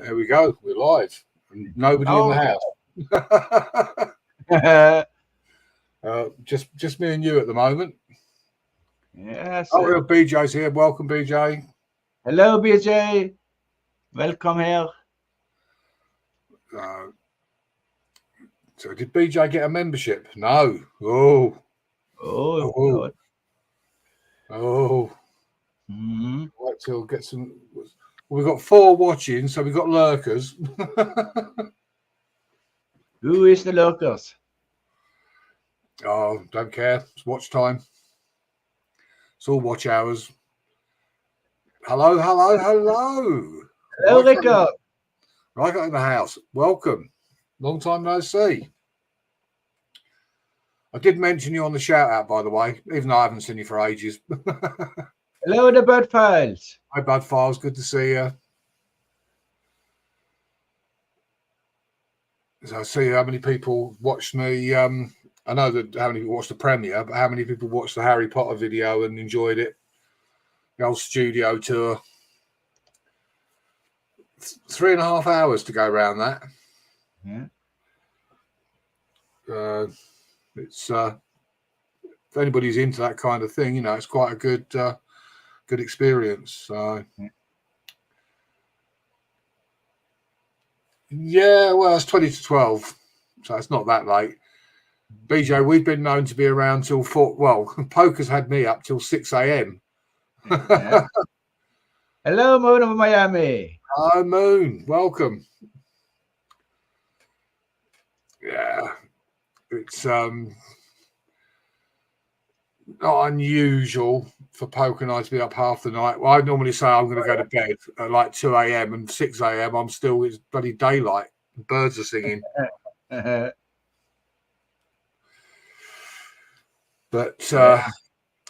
There we go. We're live. And nobody in the house. Just me and you at the moment. Yes. Oh, BJ's here. Welcome, BJ. Hello, BJ. Welcome here. So did BJ get a membership? No. Oh. Mm-hmm. Wait till get some. We've got 4 watching, so we've got lurkers. Who is the lurkers? Oh, don't care. It's watch time. It's all watch hours. Hello. Hello, Rico. Right in the house. Welcome. Long time no see. I did mention you on the shout out, by the way, even though I haven't seen you for ages. Hello, the Bud Files. Hi, Bud Files. Good to see you. So I see how many people watched me. I know that how many people watched the premiere, but how many people watched the Harry Potter video and enjoyed it? The old studio tour. 3.5 hours to go around that. Yeah. It's if anybody's into that kind of thing, it's quite a good experience. So yeah, well, it's 20 to 12, so it's not that late. BJ, we've been known to be around till 4. Well, poker's had me up till 6 a.m. Yeah. Hello, Moon of Miami. Hi, Moon. Welcome. Yeah, it's not unusual for poker night to be up half the night. Well, I normally say I'm going to go to bed at like 2 a.m. and 6 a.m. It's bloody daylight. Birds are singing. But I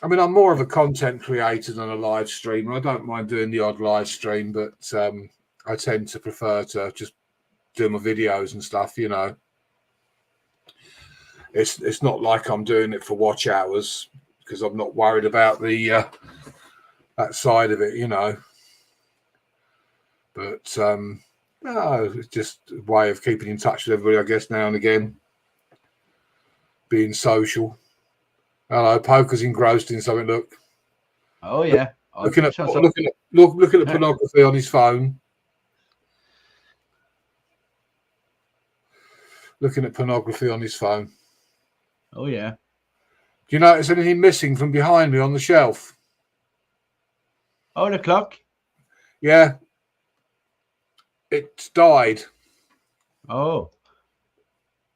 mean, I'm more of a content creator than a live streamer. I don't mind doing the odd live stream, but I tend to prefer to just do my videos and stuff. It's not like I'm doing it for watch hours, because I'm not worried about the that side of it, But no, it's just a way of keeping in touch with everybody, I guess, now and again. Being social. Hello, poker's engrossed in something. Look. Oh yeah. Looking at the pornography on his phone. Looking at pornography on his phone. Oh yeah. Do you notice anything missing from behind me on the shelf? Oh, the clock? Yeah. It's died. Oh.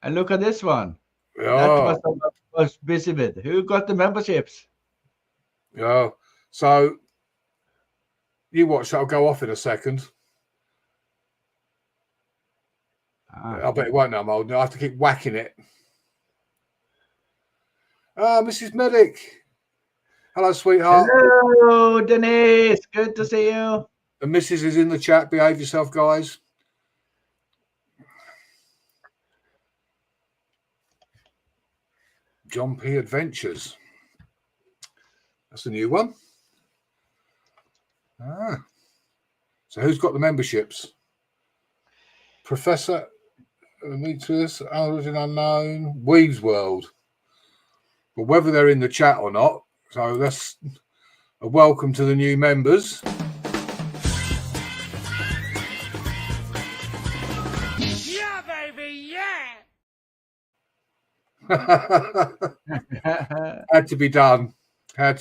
And look at this one. Oh. That was busy with. Who got the memberships? Yeah. So you watch that'll go off in a second. I bet it won't now, Mold. I have to keep whacking it. Mrs. Medic. Hello, sweetheart. Hello, Denise. Good to see you. The missus is in the chat. Behave yourself, guys. John P. Adventures. That's a new one. So who's got the memberships? Professor Demetrius, Origin Unknown, Weaves World. But whether they're in the chat or not, so that's a welcome to the new members. Yeah, baby, yeah. Had to be done. I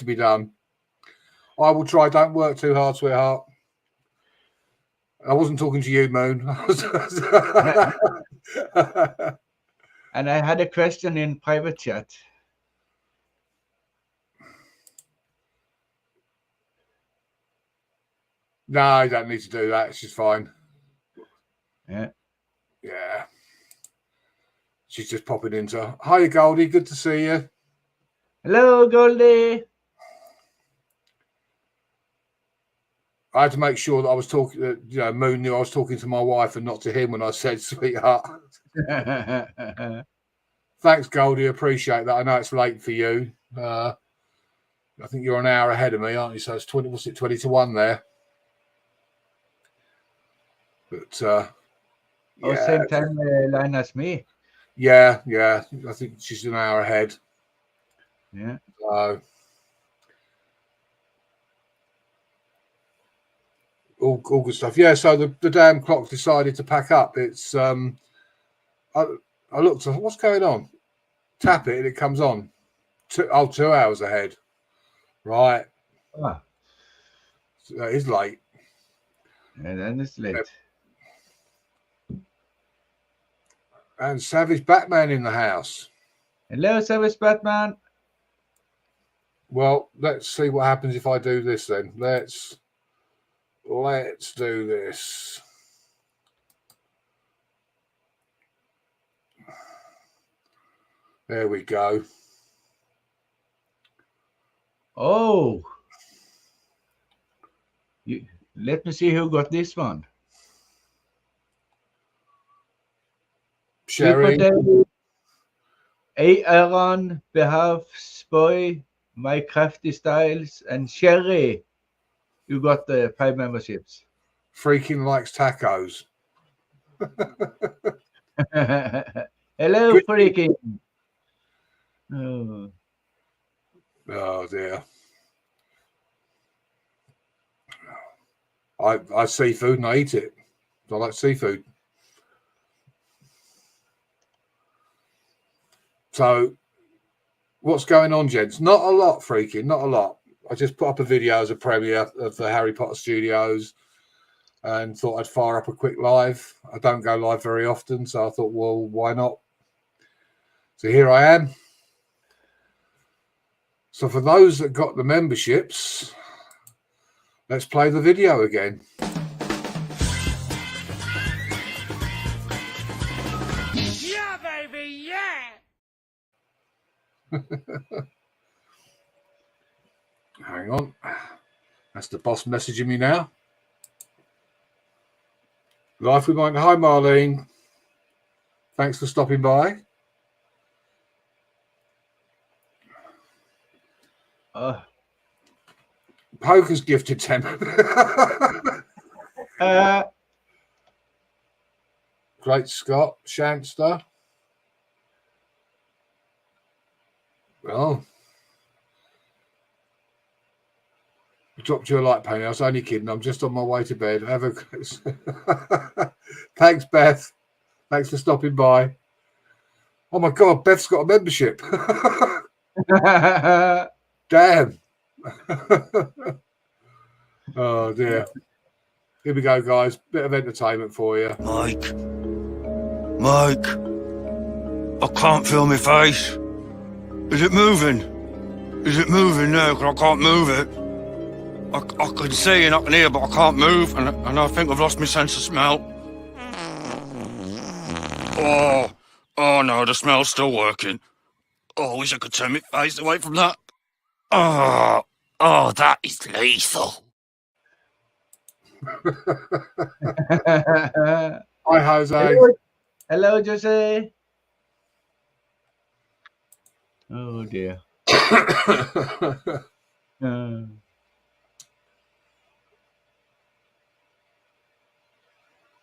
will try. Don't work too hard, sweetheart. I wasn't talking to you, Moon. And I had a question in private chat. No, you don't need to do that. It's just fine. Yeah. She's just popping into. Hi, Goldie. Good to see you. Hello, Goldie. I had to make sure that I was talking. Moon knew I was talking to my wife and not to him when I said sweetheart. Thanks, Goldie. Appreciate that. I know it's late for you. I think you're an hour ahead of me, aren't you? So it's 20 to 1 there. But Oh, yeah, same time line as me. yeah. I think she's an hour ahead. Yeah. So all good stuff. Yeah. So the damn clock decided to pack up. It's I looked. What's going on? Tap it and it comes on. 2 hours ahead. Right. Ah, So that is late. and then it's late. And Savage Batman in the house. Hello, Service Batman. Well, let's see what happens if I do this then. Let's do this. There we go. Oh, let me see who got this one. Sherry. Super Day, Aaron, Behalf, Spoy, My Crafty Styles, and Sherry. You got the 5 memberships. Freaking likes tacos. Hello, Good. freaking. Oh. Oh dear. I seafood and I eat it. I like seafood. So what's going on, gents? Not a lot, freaking, not a lot. I just put up a video as a premiere of the Harry Potter Studios and thought I'd fire up a quick live. I don't go live very often, so I thought, well, why not? So here I am. So for those that got the memberships, let's play the video again. Yeah, baby, yeah! Hang on. That's the boss messaging me now. Life with Mike. Hi, Marlene. Thanks for stopping by. Poker's gifted 10. Great Scott. Shanster. Well, I dropped you a like, Penny. I was only kidding. I'm just on my way to bed. Have a thanks, Beth. Thanks for stopping by. Oh my God, Beth's got a membership. Damn. Oh dear. Here we go, guys. Bit of entertainment for you. Mike, I can't feel my face. Is it moving? Is it moving now? Because I can't move it. I can see and I can hear, but I can't move, and I think I've lost my sense of smell. Oh no, the smell's still working. Oh, I wish I could turn my face away from that. Oh, that is lethal. Hi, Jose. Hello, Jose. Oh dear.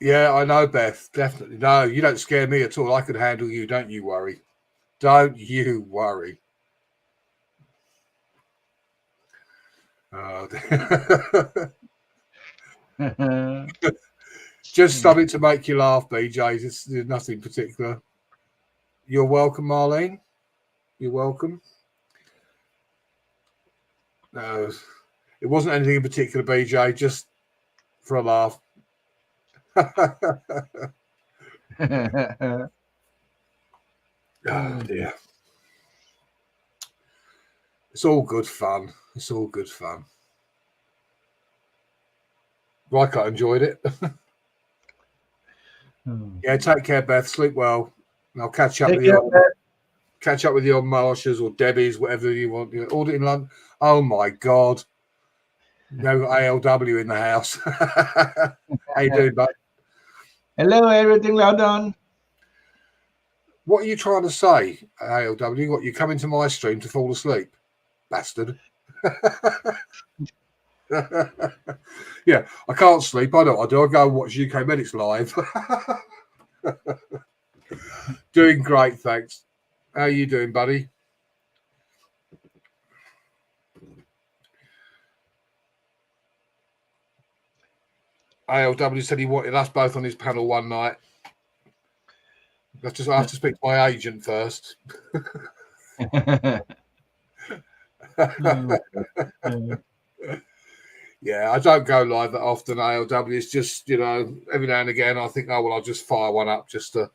Yeah, I know, Beth. Definitely. No, you don't scare me at all. I could handle you. Don't you worry. Don't you worry. Just something to make you laugh, BJ. There's nothing particular. You're welcome, Marlene. You're welcome. No, it wasn't anything in particular, BJ. Just for a laugh. Oh dear. It's all good fun. It's all good fun. Like I enjoyed it. Yeah, take care, Beth. Sleep well. And I'll catch up with you. Catch up with you on Marshalls or Debbie's, whatever you want. Order in London. Oh my God. No ALW in the house. How you doing, bud? Hello, everything London. What are you trying to say, ALW? What, you come into my stream to fall asleep? Bastard. You're Yeah, I can't sleep. I know what I do. I go and watch UK Medics live. Doing great, thanks. How are you doing, buddy? ALW said he wanted us both on his panel one night. I have to speak to my agent first. Yeah, I don't go live that often, ALW. It's just, every now and again I think, oh, well, I'll just fire one up just to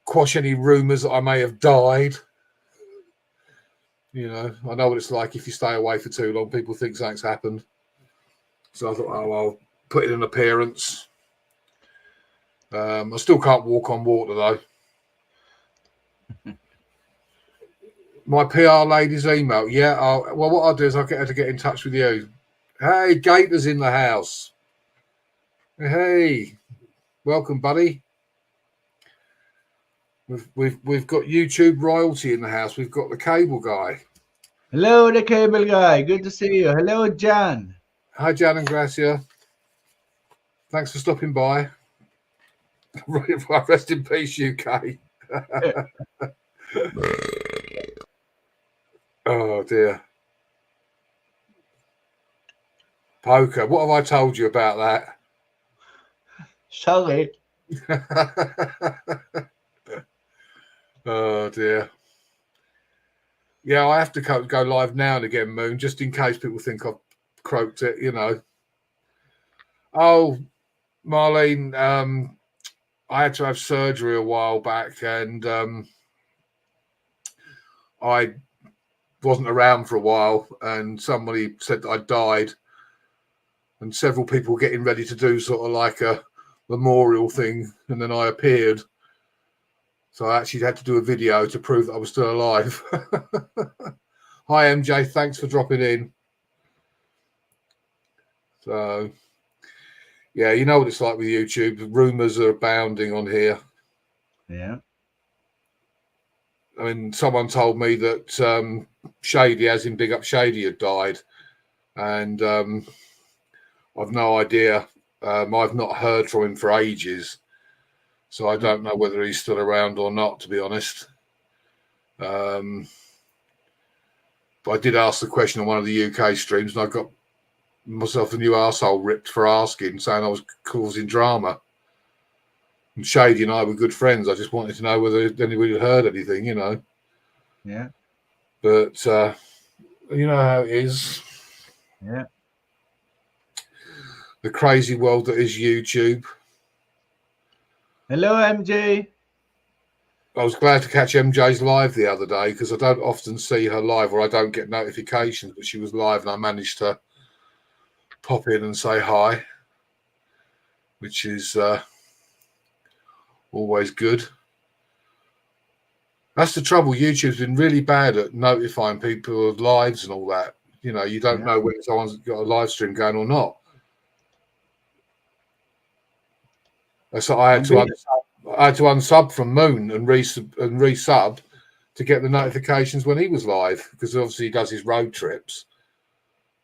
quash any rumours that I may have died. I know what it's like if you stay away for too long. People think something's happened. So I thought, oh, I'll put in an appearance. I still can't walk on water, though. My PR lady's email. Yeah, well, what I'll do is I'll get her to get in touch with you. Hey, Gator's in the house. Hey, welcome, buddy. We've got YouTube royalty in the house. We've got the cable guy. Hello, the cable guy. Good to see you. Hello, Jan. Hi, Jan and Gracia. Thanks for stopping by. Rest in peace, UK. Oh, dear. Poker, what have I told you about that? Sorry. Oh, dear. Yeah, I have to go live now and again, Moon, just in case people think I've croaked it, Oh, Marlene, I had to have surgery a while back, and I wasn't around for a while, and somebody said that I died, and several people were getting ready to do sort of like a memorial thing, and then I appeared. So I actually had to do a video to prove that I was still alive. Hi, MJ. Thanks for dropping in. So, yeah, you know what it's like with YouTube. Rumours are abounding on here. Yeah. I mean, someone told me that Shady, as in Big Up Shady, had died. And I've no idea. I've not heard from him for ages. So I don't know whether he's still around or not, to be honest. But I did ask the question on one of the UK streams, and I got myself a new arsehole ripped for asking, saying I was causing drama. And Shady and I were good friends. I just wanted to know whether anybody had heard anything, Yeah. But you know how it is. Yeah. The crazy world that is YouTube. Hello, MJ. I was glad to catch MJ's live the other day because I don't often see her live, or I don't get notifications, but she was live and I managed to pop in and say hi, which is always good. That's the trouble. YouTube's been really bad at notifying people of lives and all that. You don't know when someone's got a live stream going or not. So I had to unsub from Moon and resub to get the notifications when he was live, because obviously he does his road trips.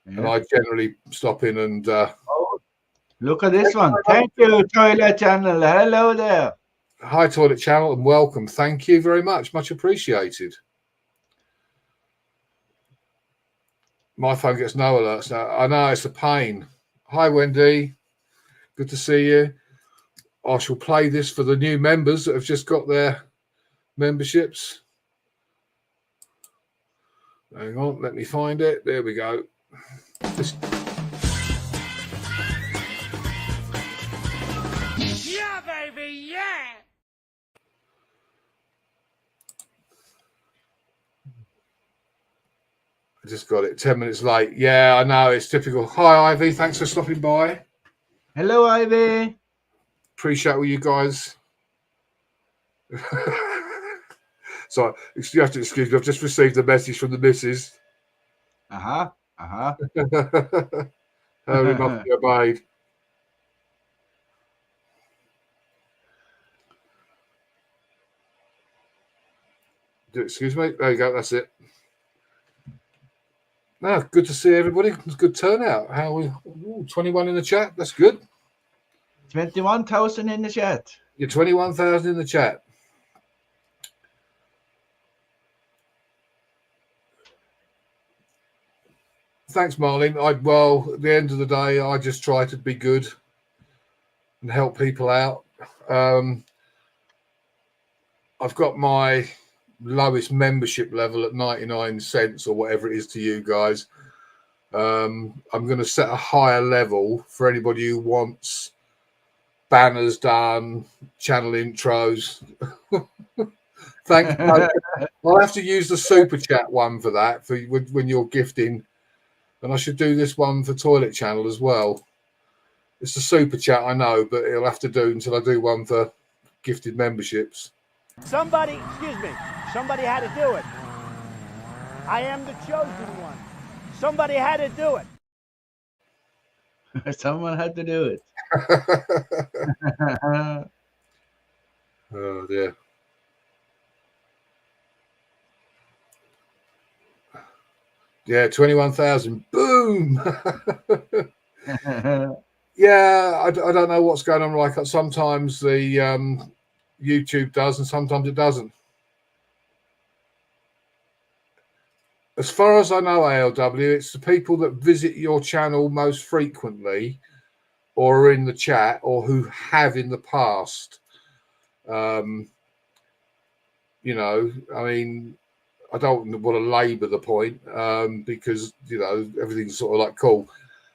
Yeah. And I generally stop in and oh, look at this one. Thank you, Toilet Channel. Hello there. Hi, Toilet Channel, and welcome. Thank you very much. Much appreciated. My phone gets no alerts now. I know, it's a pain. Hi, Wendy. Good to see you. I shall play this for the new members that have just got their memberships. Hang on, let me find it. There we go. Yeah, baby, yeah! I just got it 10 minutes late. Yeah, I know, it's typical. Hi, Ivy. Thanks for stopping by. Hello, Ivy. Appreciate all you guys. So you have to excuse me. I've just received a message from the missus. Hurry must be obeyed. Excuse me. There you go. That's it. No, good to see everybody. It's a good turnout. 21 in the chat. That's good. 21,000 in the chat. You're 21,000 in the chat. Thanks, Marlene. Well, at the end of the day, I just try to be good and help people out. I've got my lowest membership level at 99 cents or whatever it is to you guys. I'm going to set a higher level for anybody who wants banners done, channel intros. Thanks. I'll have to use the super chat one for that for when you're gifting, and I should do this one for Toilet Channel as well. It's a super chat, I know, but it'll have to do until I do one for gifted memberships. Somebody had to do it. I am the chosen one. Somebody had to do it. Someone had to do it. Oh dear. Yeah, 21,000. Boom. Yeah, I don't know what's going on. Like sometimes the YouTube does, and sometimes it doesn't. As far as I know, ALW, it's the people that visit your channel most frequently, or are in the chat, or who have in the past. You know, I mean, I don't want to labour the point because, you know, everything's sort of like cool.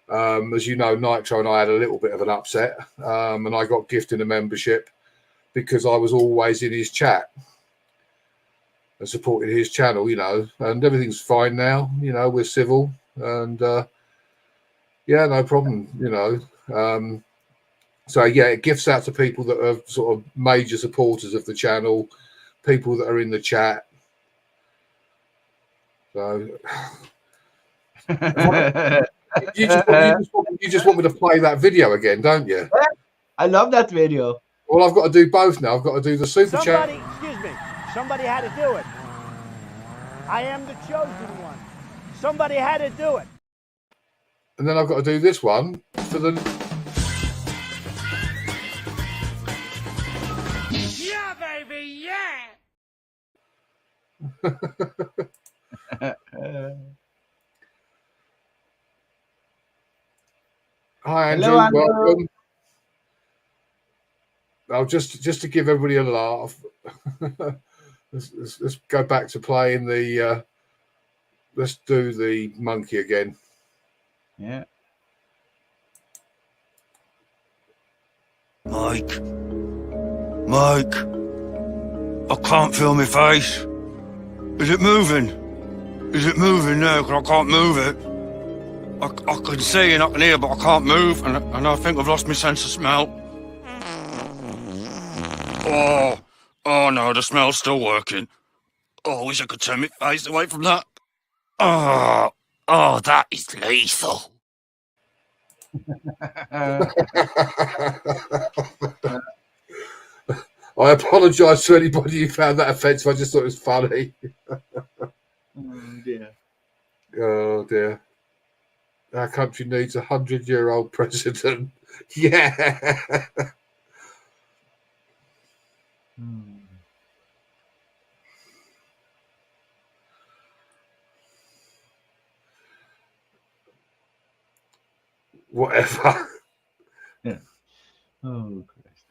As you know, Nitro and I had a little bit of an upset, and I got gifted a membership because I was always in his chat and supported his channel, you know, and everything's fine now. You know, we're civil and yeah, no problem, you know. So yeah, it gifts out to people that are sort of major supporters of the channel, people that are in the chat. So you just want me to play that video again, don't you? I love that video. Well, I've got to do both now. I've got to do the super chat. Somebody had to do it. I am the chosen one. Somebody had to do it. And then I've got to do this one for the... Yeah, baby, yeah. Hi, Andrew. Hello, Andrew. Welcome. Oh, just to give everybody a laugh, let's go back to playing the. Let's do the monkey again. Yeah. Mike, I can't feel my face. Is it moving? Is it moving now? 'Cause I can't move it. I can see and I can hear, but I can't move, and I think I've lost my sense of smell. Oh no, the smell's still working. Oh, I wish I could turn my face away from that. Oh, that is lethal. I apologise to anybody who found that offensive. I just thought it was funny. Oh dear. Oh dear. Our country needs a 100-year-old president. Yeah. Whatever. Yeah. Oh Christ.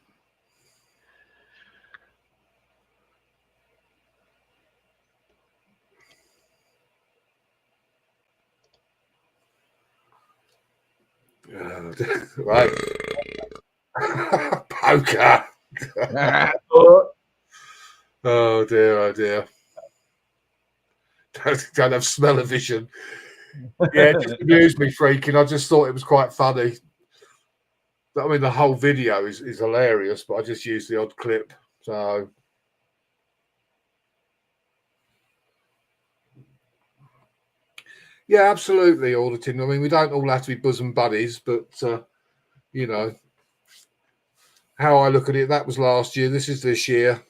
Right. Poker. Oh dear, oh dear. Don't have smell-o-vision. Yeah, it just amused me freaking. I just thought it was quite funny. I mean, the whole video is hilarious, but I just used the odd clip. So yeah, absolutely, auditing. I mean, we don't all have to be bosom buddies, but you know, how I look at it, that was last year. This is this year.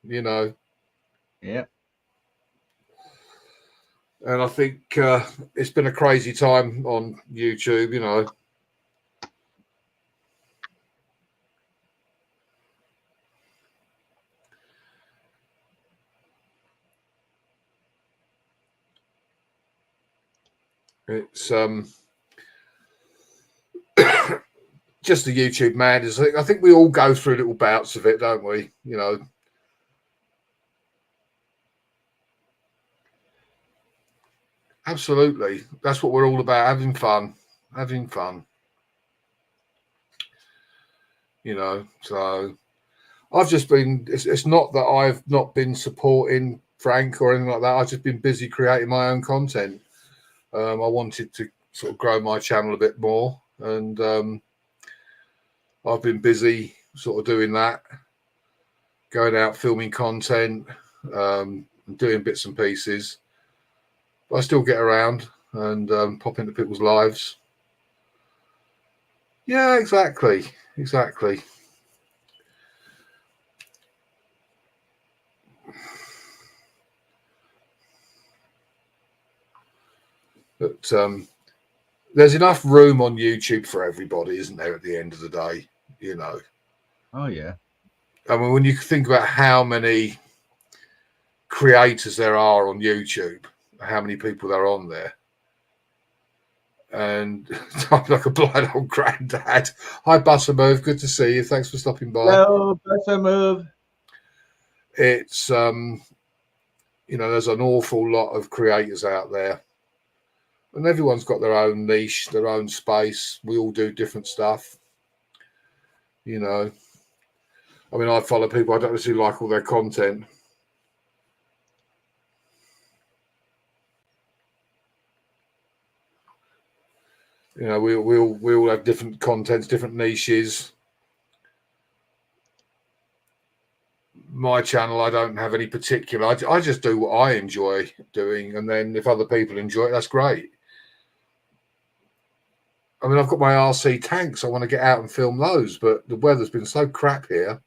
You know. Yeah. And I think it's been a crazy time on YouTube, you know. It's just the YouTube madness. I think we all go through little bouts of it, don't we? You know. Absolutely. That's what we're all about, having fun. Having fun. You know, so I've just been, it's not that I've not been supporting Frank or anything like that. I've just been busy creating my own content. I wanted to sort of grow my channel a bit more, and I've been busy sort of doing that, going out filming content, doing bits and pieces. But I still get around and pop into people's lives. Yeah, exactly. Exactly. But there's enough room on YouTube for everybody, isn't there, at the end of the day, you know? Oh, yeah. I mean, when you think about how many creators there are on YouTube, how many people there are on there, and I'm like a blind old granddad. Hi, Buttermove, good to see you. Thanks for stopping by. Hello, Buttermove. It's, you know, there's an awful lot of creators out there. And everyone's got their own niche, their own space. We all do different stuff. You know, I mean, I follow people, I don't necessarily like all their content. You know, we all have different contents, different niches. My channel, I don't have any particular. I just do what I enjoy doing, and then if other people enjoy it, that's great. I mean, I've got my RC tanks. I want to get out and film those, but the weather's been so crap here.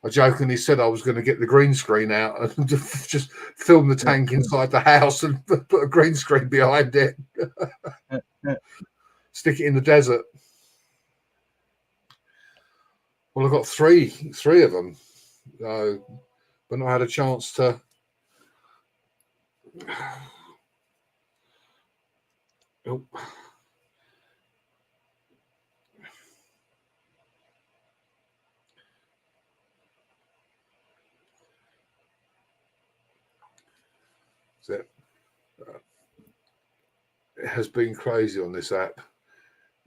I jokingly said I was going to get the green screen out and just film the tank inside the house and put a green screen behind it. Stick it in the desert. Well, I've got three of them, but not had a chance to. Oh. So, it has been crazy on this app.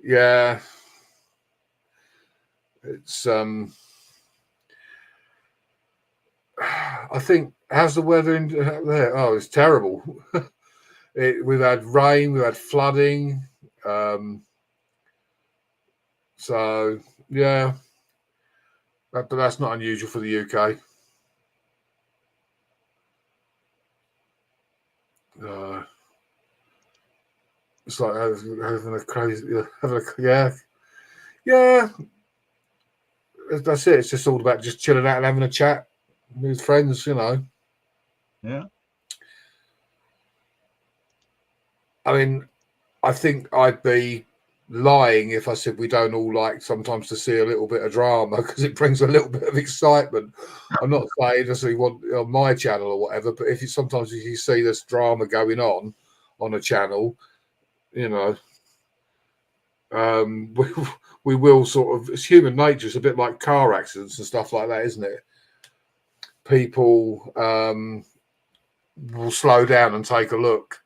Yeah. It's I think, how's the weather in there? Oh, it's terrible. We've had rain, we've had flooding. So yeah, but that's not unusual for the UK. It's like having a crazy, yeah. That's it. It's just all about just chilling out and having a chat with friends, you know. Yeah. I mean, I think I'd be lying if I said we don't all like sometimes to see a little bit of drama, because it brings a little bit of excitement. I'm not saying necessarily want on my channel or whatever, but if you sometimes if you see this drama going on a channel, you know, we will sort of, it's human nature. It's a bit like car accidents and stuff like that, isn't it? People will slow down and take a look,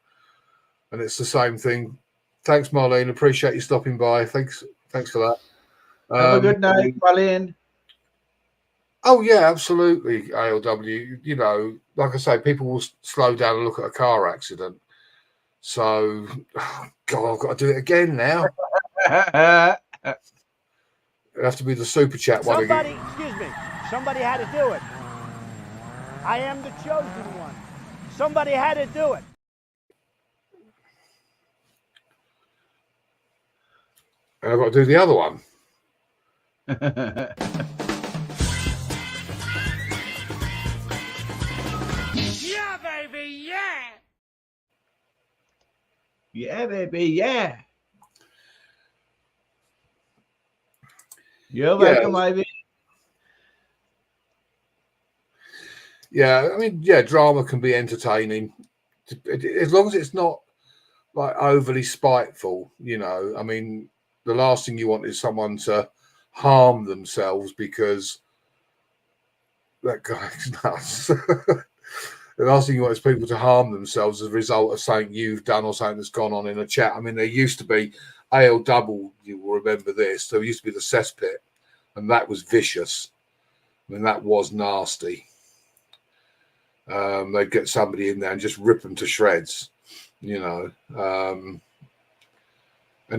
and it's the same thing. Thanks, Marlene. Appreciate you stopping by. Thanks for that. Have a good night, Marlene. Oh yeah, absolutely. ALW. You know, like I say, people will slow down and look at a car accident. So, God, I've got to do it again now. It'll have to be the super chat one again. Excuse me, somebody had to do it. I am the chosen one. Somebody had to do it. And I've got to do the other one. Yeah, Yeah, baby, yeah. You're Yeah. welcome, Ivy. Yeah, I mean, yeah, drama can be entertaining as long as it's not like overly spiteful. I mean, the last thing you want is someone to harm themselves because that guy's nuts. The last thing you want is people to harm themselves as a result of something you've done or something that's gone on in a chat. I mean, there used to be AL Double, you will remember this. There used to be the cesspit, and that was vicious. I mean, that was nasty. They'd get somebody in there and just rip them to shreds, and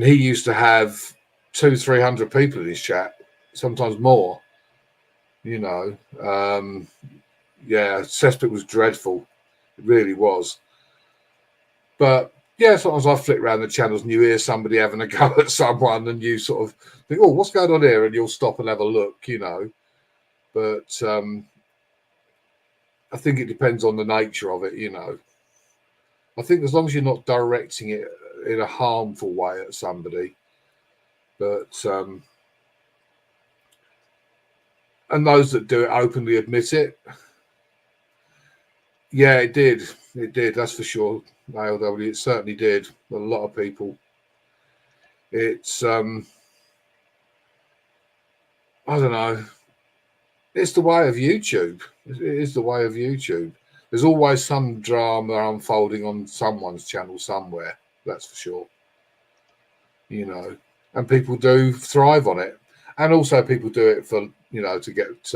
he used to have 200-300 people in his chat, sometimes more. Yeah, cesspit was dreadful. It really was. But yeah, sometimes I flick around the channels and you hear somebody having a go at someone and you sort of think, oh, what's going on here? And you'll stop and have a look, But I think it depends on the nature of it, I think as long as you're not directing it in a harmful way at somebody, but and those that do it openly admit it. Yeah, it did. It did. That's for sure. ALW, it certainly did. A lot of people. It's I don't know. It's the way of YouTube. It is the way of YouTube. There's always some drama unfolding on someone's channel somewhere. That's for sure. And people do thrive on it. And also people do it for, to get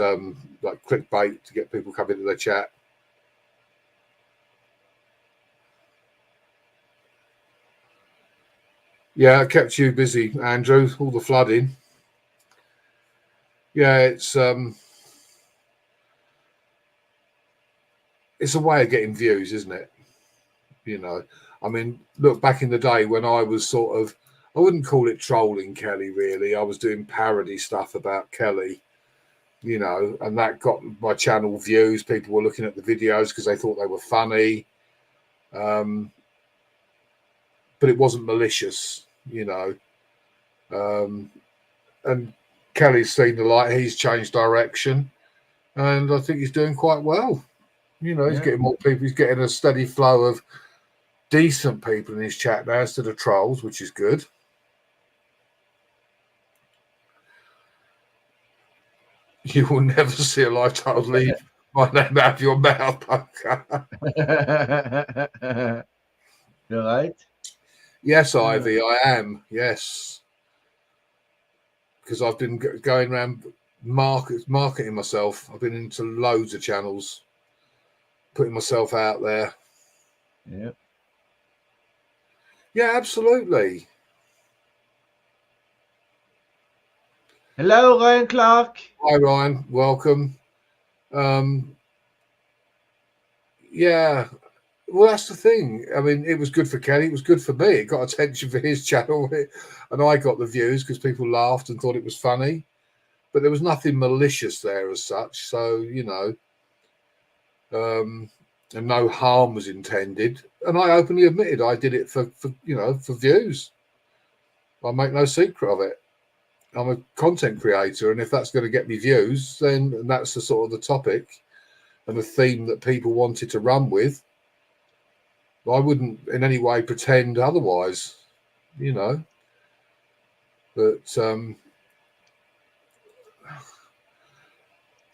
like clickbait, to get people coming to their chat. Yeah, it kept you busy, Andrew, all the flooding. Yeah, it's a way of getting views, isn't it? I mean, look, back in the day when I was sort of, I wouldn't call it trolling Kelly, really. I was doing parody stuff about Kelly, and that got my channel views. People were looking at the videos because they thought they were funny. But it wasn't malicious, and Kelly's seen the light. He's changed direction, and I think he's doing quite well. He's getting more people. He's getting a steady flow of decent people in his chat now instead of trolls, which is good. You will never see a live child leave my name out of your mouth, Poker. You're right. Yes, Ivy, I am. Yes. Because I've been going around marketing myself. I've been into loads of channels, putting myself out there. Yeah. Yeah, absolutely. Hello, Ryan Clark. Hi, Ryan. Welcome. Yeah. Well, that's the thing. I mean, it was good for Kelly. It was good for me. It got attention for his channel, and I got the views because people laughed and thought it was funny. But there was nothing malicious there as such. So, and no harm was intended. And I openly admitted I did it for views. I make no secret of it. I'm a content creator, and if that's going to get me views, then that's the sort of the topic and the theme that people wanted to run with. I wouldn't in any way pretend otherwise, But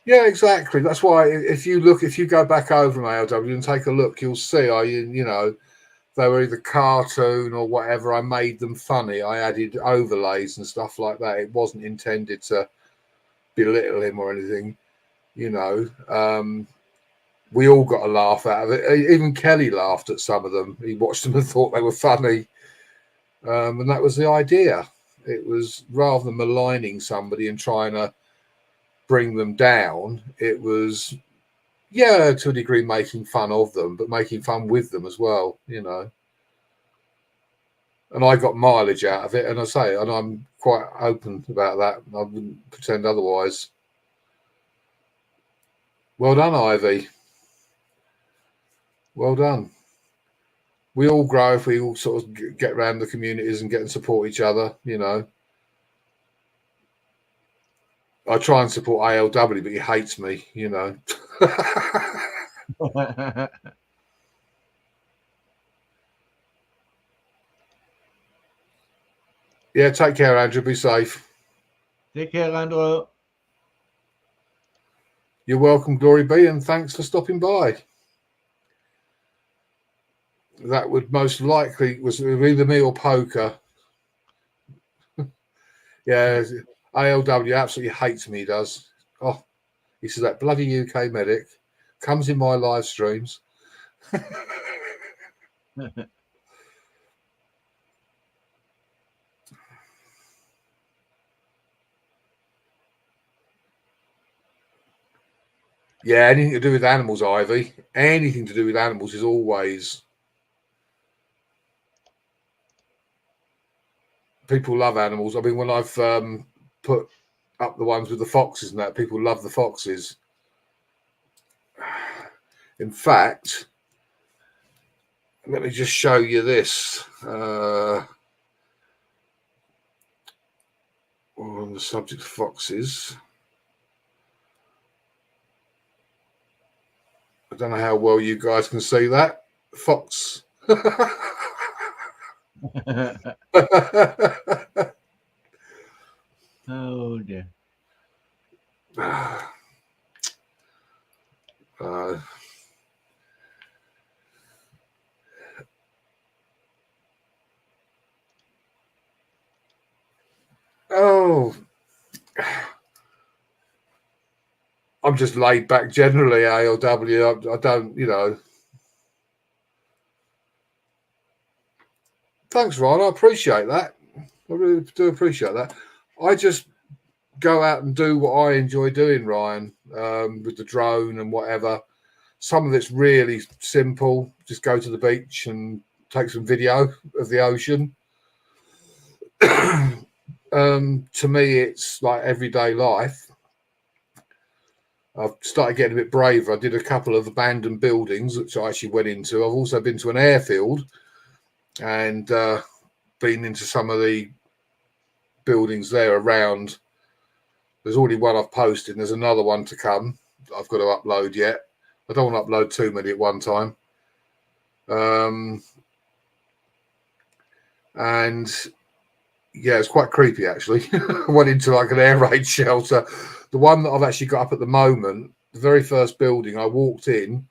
yeah, exactly. That's why if you go back over my ALW and take a look, you'll see they were either cartoon or whatever. I made them funny. I added overlays and stuff like that. It wasn't intended to belittle him or anything, We all got a laugh out of it. Even Kelly laughed at some of them. He watched them and thought they were funny. And that was the idea. It was rather than maligning somebody and trying to bring them down, it was, to a degree, making fun of them, but making fun with them as well, And I got mileage out of it, and and I'm quite open about that. I wouldn't pretend otherwise. Well done, Ivy. Well done. we all grow if we all sort of get around the communities and get and support each other, you know. I try and support ALW, but he hates me, you know. Yeah, take care, Andrew. Be safe. Take care, Andrew. You're welcome, Glory be, and thanks for stopping by. That would most likely was either me or Poker. Yeah, ALW absolutely hates me. He does. Oh, he says that bloody UK medic comes in my live streams. Yeah, anything to do with animals, Ivy. Anything to do with animals is always. People love animals. I mean, when I've put up the ones with the foxes and that, people love the foxes. In fact, let me just show you this. On the subject of foxes. I don't know how well you guys can see that. Fox. Oh dear. Oh, I'm just laid back generally, ALW. I don't, you know. Thanks, Ron. I appreciate that. I really do appreciate that. I just go out and do what I enjoy doing, Ryan, with the drone and whatever. Some of it's really simple. Just go to the beach and take some video of the ocean. To me, it's like everyday life. I've started getting a bit braver. I did a couple of abandoned buildings, which I actually went into. I've also been to an airfield and been into some of the buildings there around. There's already one I've posted, and there's another one to come I've got to upload yet. I don't want to upload too many at one time. And yeah, it's quite creepy actually. I went into like an air raid shelter. The one that I've actually got up at the moment, the very first building, I walked in,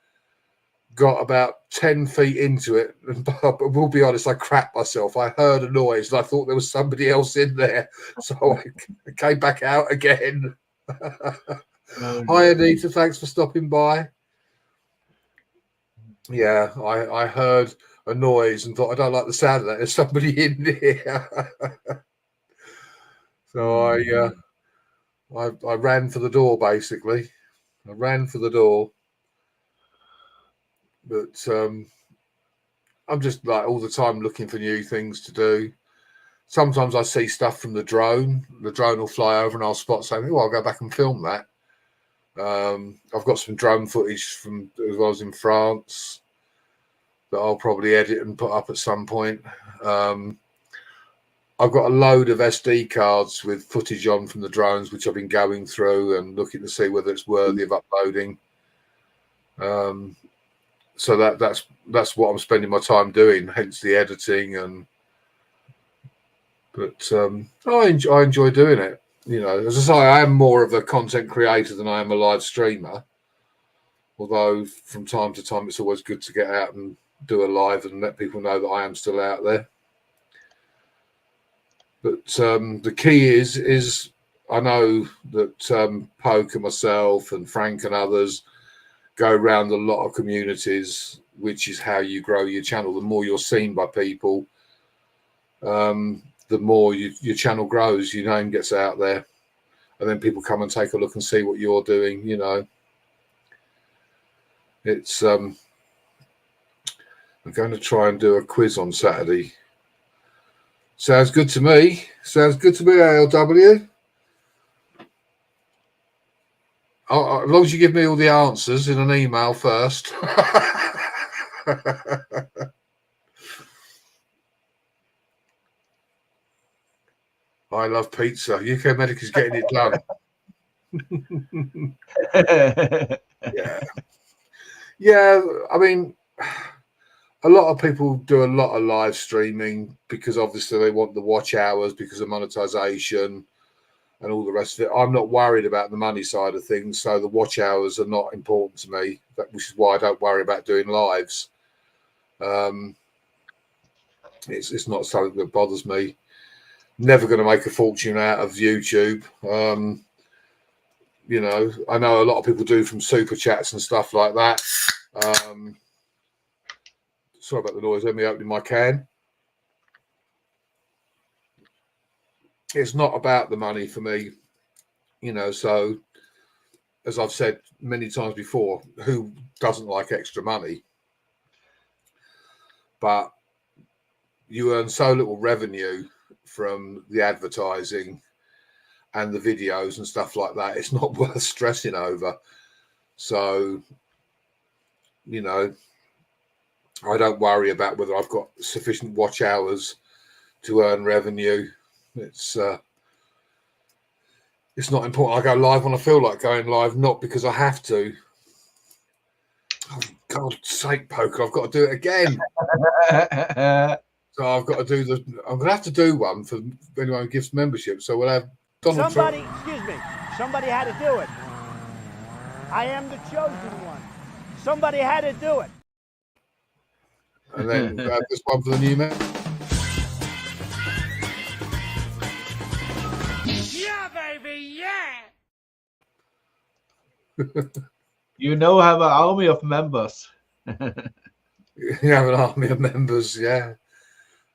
got about 10 feet into it, and we'll be honest, I crapped myself. I heard a noise and I thought there was somebody else in there. So I came back out again. Hi, Anita. Thanks for stopping by. Yeah, I heard a noise and thought, I don't like the sound of that. There's somebody in here. So I ran for the door, basically. I ran for the door. But I'm just like all the time looking for new things to do. Sometimes I see stuff from the drone. The drone will fly over and I'll spot something. Oh, I'll go back and film that. I've got some drone footage from as well as in France that I'll probably edit and put up at some point. I've got a load of SD cards with footage on from the drones, which I've been going through and looking to see whether it's worthy of uploading. So that's what I'm spending my time doing, hence the editing. But I enjoy doing it. You know, as I say, I am more of a content creator than I am a live streamer. Although from time to time, it's always good to get out and do a live and let people know that I am still out there. But the key is I know that Poke and myself and Frank and others go around a lot of communities, which is how you grow your channel. The more you're seen by people, the more your channel grows, your name gets out there, and then people come and take a look and see what you're doing. You know, it's I'm going to try and do a quiz on Saturday. Sounds good to me. Sounds good to me, ALW. As long as you give me all the answers in an email first. I love pizza. UK Medic is getting it done. Yeah. Yeah, I mean, a lot of people do a lot of live streaming because obviously they want the watch hours because of monetization and all the rest of it. I'm not worried about the money side of things, so the watch hours are not important to me, which is why I don't worry about doing lives. It's not something that bothers me. Never going to make a fortune out of YouTube. You know, I know a lot of people do from super chats and stuff like that. Sorry about the noise. Let me open my can. It's not about the money for me, you know. So, as I've said many times before, who doesn't like extra money? But you earn so little revenue from the advertising and the videos and stuff like that. It's not worth stressing over. So, you know, I don't worry about whether I've got sufficient watch hours to earn revenue. It's not important. I go live when I feel like going live, not because I have to. Oh, God's sake, Poker, I've got to do it again. So I've got to do I'm going to have to do one for anyone who gives membership. So we'll have Donald Trump. Somebody had to do it. I am the chosen one. Somebody had to do it. And then we'll have this one for the new man. Yeah, baby, yeah. You now have an army of members. You have an army of members, yeah.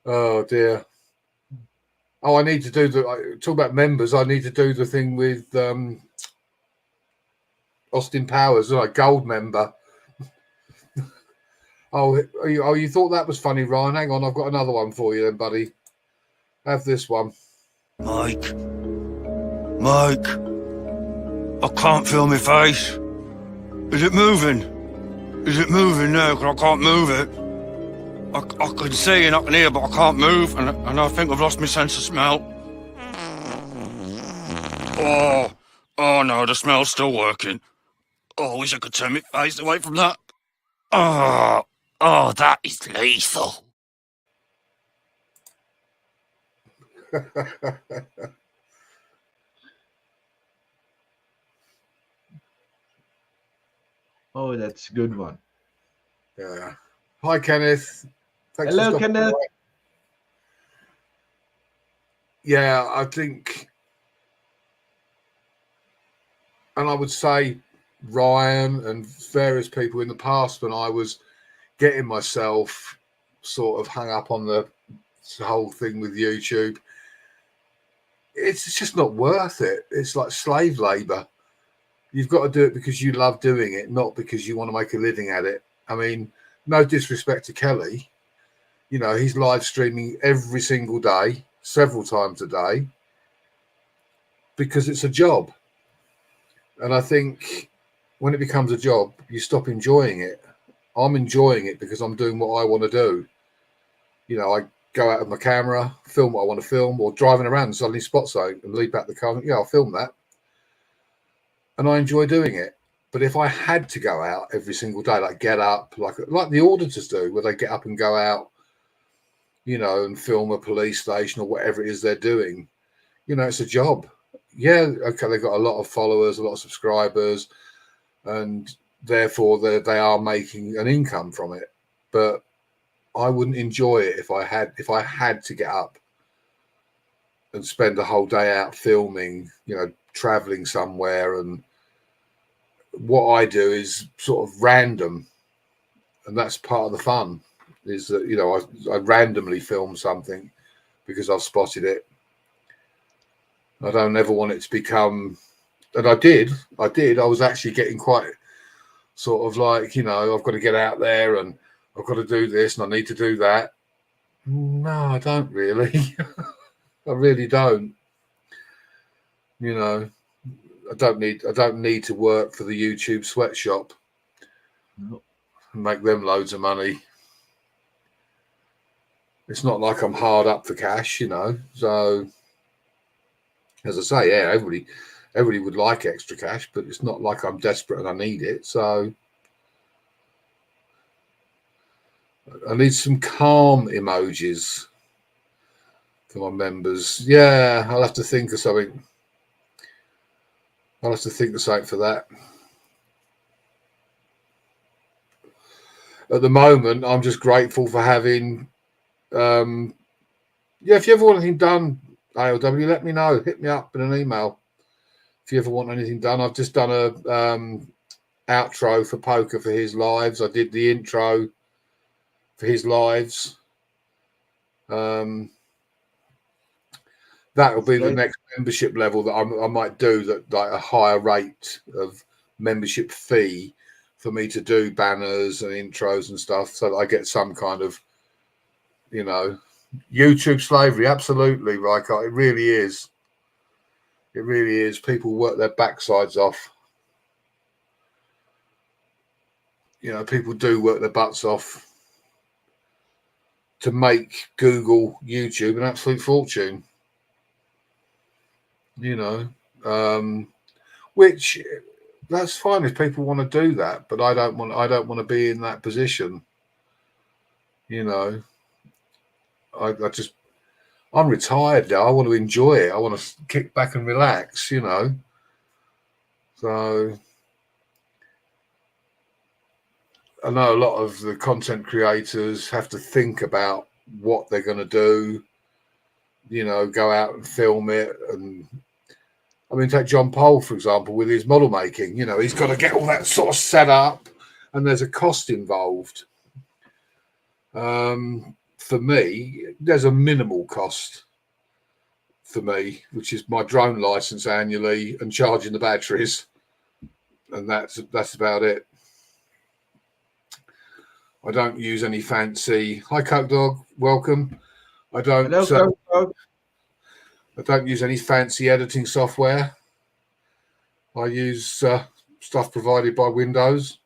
Oh dear. Oh, I need to do talk about members. I need to do the thing with Austin Powers, like gold member. You thought that was funny, Ryan? Hang on, I've got another one for you then, buddy. Have this one. Mike, I can't feel my face. Is it moving? Is it moving now? Because I can't move it. I can see and I can hear, but I can't move, and I think I've lost my sense of smell. Oh no, the smell's still working. Oh, I wish I could turn my face away from that. Oh, that is lethal. Oh, that's a good one. Yeah. Hi, Kenneth. Thanks Hello, for stopping Kenneth. by. Yeah, I think, and I would say Ryan and various people in the past when I was getting myself sort of hung up on the whole thing with YouTube, it's just not worth it. It's like slave labor. You've got to do it because you love doing it, not because you want to make a living at it. I mean, no disrespect to Kelly. You know, he's live streaming every single day, several times a day, because it's a job. And I think when it becomes a job, you stop enjoying it. I'm enjoying it because I'm doing what I want to do. You know, I go out with my camera, film what I want to film, or driving around and suddenly spot something and leave back the car. Yeah, I'll film that. And I enjoy doing it. But if I had to go out every single day, like get up, like the auditors do, where they get up and go out, you know, and film a police station or whatever it is they're doing, you know, it's a job. Yeah, okay, they've got a lot of followers, a lot of subscribers, and therefore they are making an income from it. But I wouldn't enjoy it if I had to get up and spend a whole day out filming, you know, traveling somewhere. And what I do is sort of random, and that's part of the fun, is that, you know, I randomly film something because I've spotted it. I don't ever want it to become, and I did. I was actually getting quite sort of like, you know, I've got to get out there and I've got to do this and I need to do that. No, I don't really. I really don't. You know, I don't need to work for the YouTube sweatshop and make them loads of money. It's not like I'm hard up for cash, you know. So as I say, yeah, everybody would like extra cash, but it's not like I'm desperate and I need it. So I need some calm emojis for my members. Yeah, I'll have to think of something. I'll have to think of something for that. At the moment, I'm just grateful for having. Yeah, if you ever want anything done, ALW, let me know. Hit me up in an email. If you ever want anything done, I've just done a outro for poker for his lives. I did the intro for his lives. That will be the next membership level that I might do, that like a higher rate of membership fee for me to do banners and intros and stuff, so that I get some kind of, you know, YouTube slavery. Absolutely, Rycott. It really is. It really is. People work their backsides off. You know, people do work their butts off to make Google, YouTube an absolute fortune. You know, which that's fine if people want to do that, but I don't want to be in that position. You know, I'm retired now. I want to enjoy it. I want to kick back and relax, you know. So I know a lot of the content creators have to think about what they're going to do, you know, go out and film it. And I mean, take John Pole, for example, with his model making. You know, he's got to get all that sort of set up, and there's a cost involved. For me, there's a minimal cost for me, which is my drone license annually and charging the batteries, and that's about it. I don't use any fancy. Hi, Coke Dog. Welcome. I don't. Hello, I don't use any fancy editing software. I use stuff provided by Windows.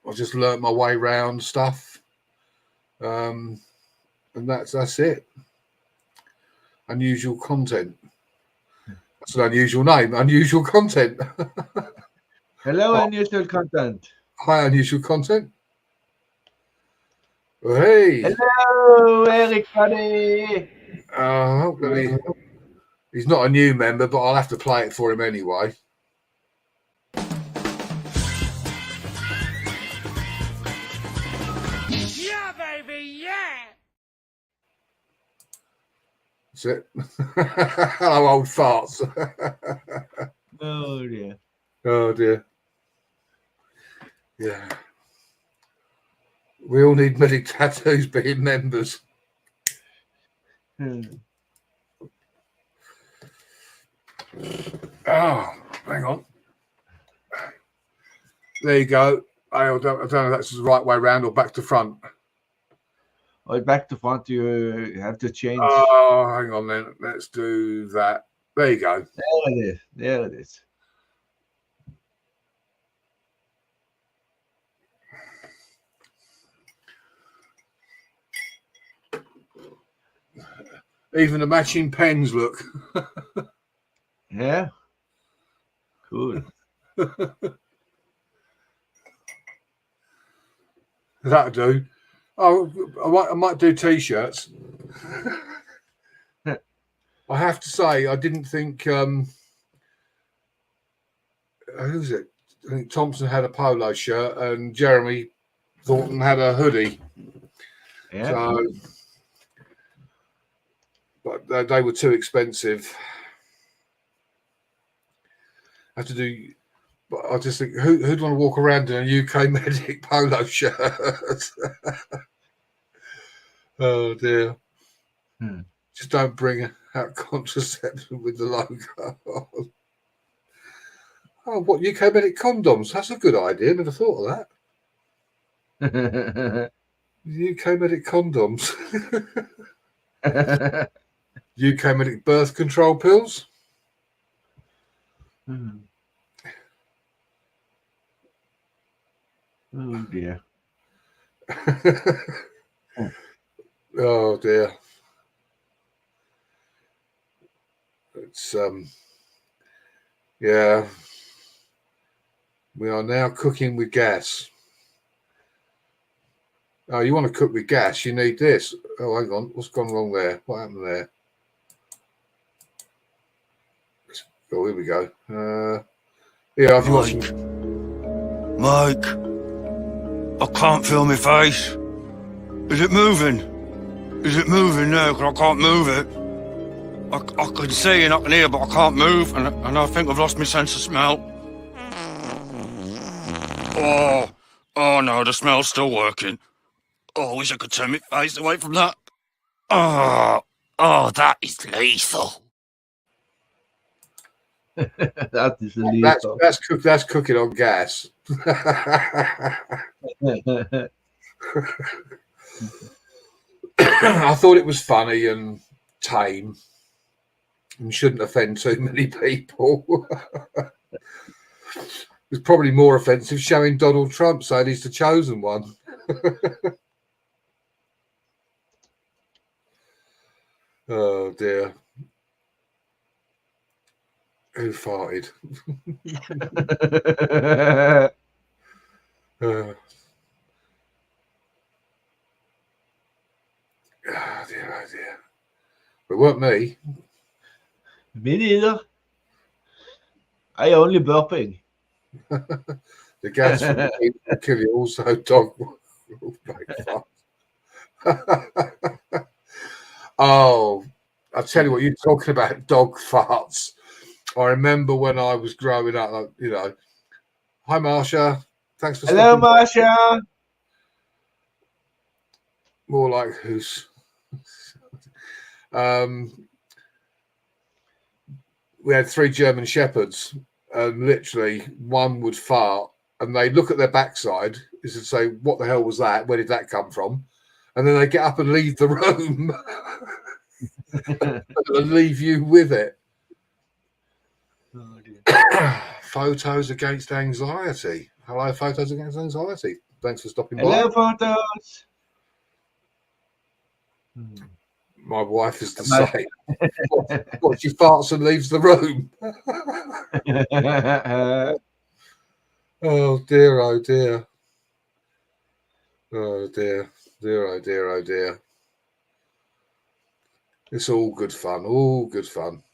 I just learnt my way around stuff, and that's it. Unusual content. That's an unusual name. Unusual content. Hello, unusual content. Hi, unusual content. Hey. Hello, Eric Buddy. He's not a new member, but I'll have to play it for him anyway. Yeah, baby, yeah. That's it. Hello, old farts. Oh dear. Oh dear. Yeah. We all need medic tattoos being members. Oh, hang on. There you go. I don't know if that's the right way around or back to front. Oh, back to front, you have to change. Oh, hang on then. Let's do that. There you go. There it is. There it is. Even the matching pens look. Yeah. Cool. That'll do. Oh, I might do t-shirts. I have to say, I didn't think. Who's it? I think Thompson had a polo shirt and Jeremy Thornton had a hoodie. Yeah. So, but they were too expensive. I have to do. But I just think, who'd want to walk around in a UK Medic polo shirt? Oh dear. Just don't bring out contraception with the logo on. Oh, what, UK Medic condoms? That's a good idea. Never thought of that. UK Medic condoms. UK Medic birth control pills. Oh dear. Oh dear. It's yeah. We are now cooking with gas. Oh, you want to cook with gas? You need this. Oh, hang on. What's gone wrong there? What happened there? Oh, here we go. Yeah, if you want some... Mike, I can't feel my face. Is it moving? Is it moving now? 'Cause I can't move it. I can see and I can hear, but I can't move, and I think I've lost my sense of smell. Oh no, the smell's still working. Oh, I wish I could turn my face away from that. Oh, that is lethal. That is lethal. That's cooking on gas. I thought it was funny and tame and shouldn't offend too many people. It was probably more offensive showing Donald Trump saying he's the chosen one. Oh dear. Who farted? Oh dear, oh dear. But it weren't me. Me neither. I only burping. The gas from the heat will kill you. Also, dog. Oh, I'll tell you what, you're talking about dog farts. I remember when I was growing up, like, you know, hi, Marsha. Thanks for Hello, stopping by. Marsha. More like who's. We had 3 German shepherds, and literally one would fart, and they look at their backside, is to say, "What the hell was that? Where did that come from?" And then they get up and leave the room, and leave you with it. Oh, dear. Photos against anxiety. Hello, Photos Against Anxiety. Thanks for stopping Hello, by. photos. My wife is the same. What, she farts and leaves the room. Oh dear, oh dear. Oh dear, dear, oh dear, oh dear. It's all good fun, all good fun.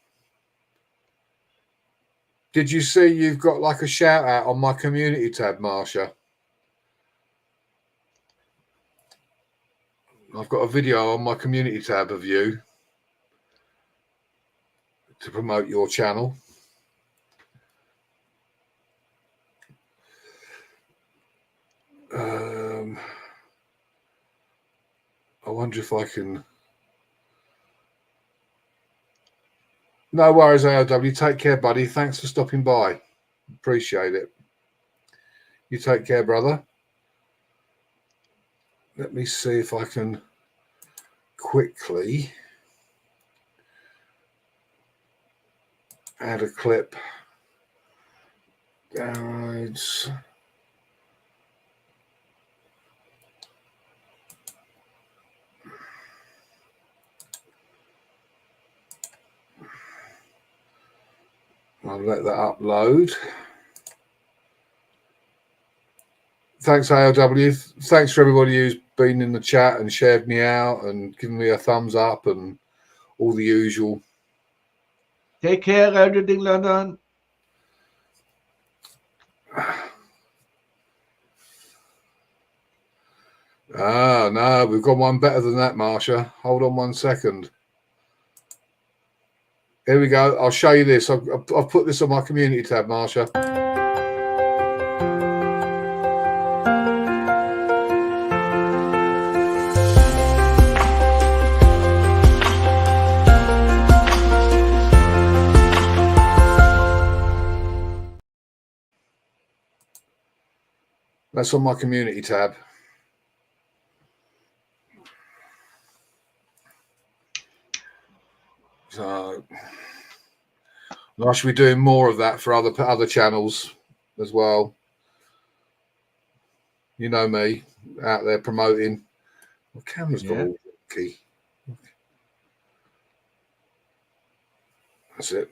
Did you see you've got like a shout out on my community tab, Marsha? I've got a video on my community tab of you to promote your channel. I wonder if I can. No worries, AOW. Take care, buddy. Thanks for stopping by. Appreciate it. You take care, brother. Let me see if I can quickly add a clip. Downloads. I'll let that upload. Thanks, AOW. Thanks for everybody who's been in the chat and shared me out and given me a thumbs up and all the usual. Take care, everything, London. Ah, no, we've got one better than that, Marsha. Hold on 1 second. Here we go. I'll show you this. I've put this on my community tab, Marsha. That's on my community tab. So I should be doing more of that for other channels as well. You know me, out there promoting. My camera's got all key. That's it.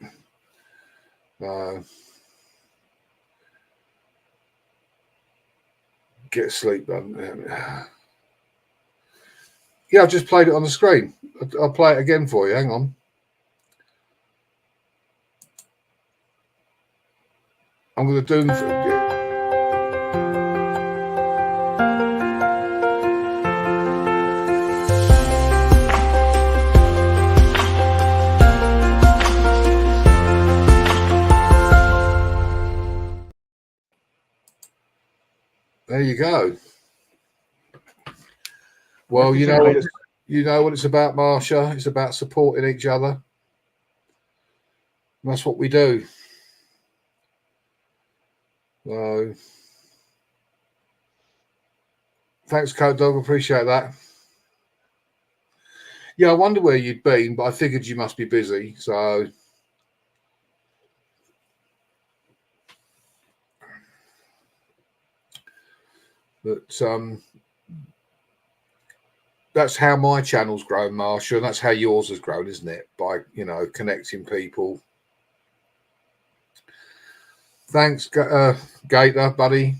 Get sleep, man. Yeah, I've just played it on the screen. I'll play it again for you. Hang on. I'm going to do. There you go. Well, you know what it's about, Marsha. It's about supporting each other. And that's what we do. So, thanks, Coat Dog. Appreciate that. Yeah, I wonder where you'd been, but I figured you must be busy. So, but that's how my channel's grown, Marsha, and that's how yours has grown, isn't it? By, you know, connecting people. Thanks, Gator, buddy.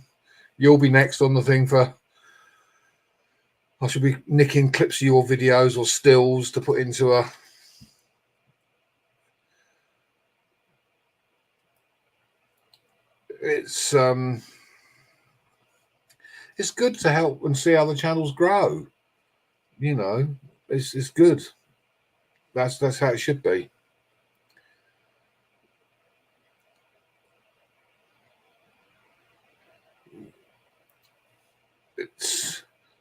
You'll be next on the thing for. I should be nicking clips of your videos or stills to put into a. It's good to help and see other channels grow. You know, it's good. That's how it should be.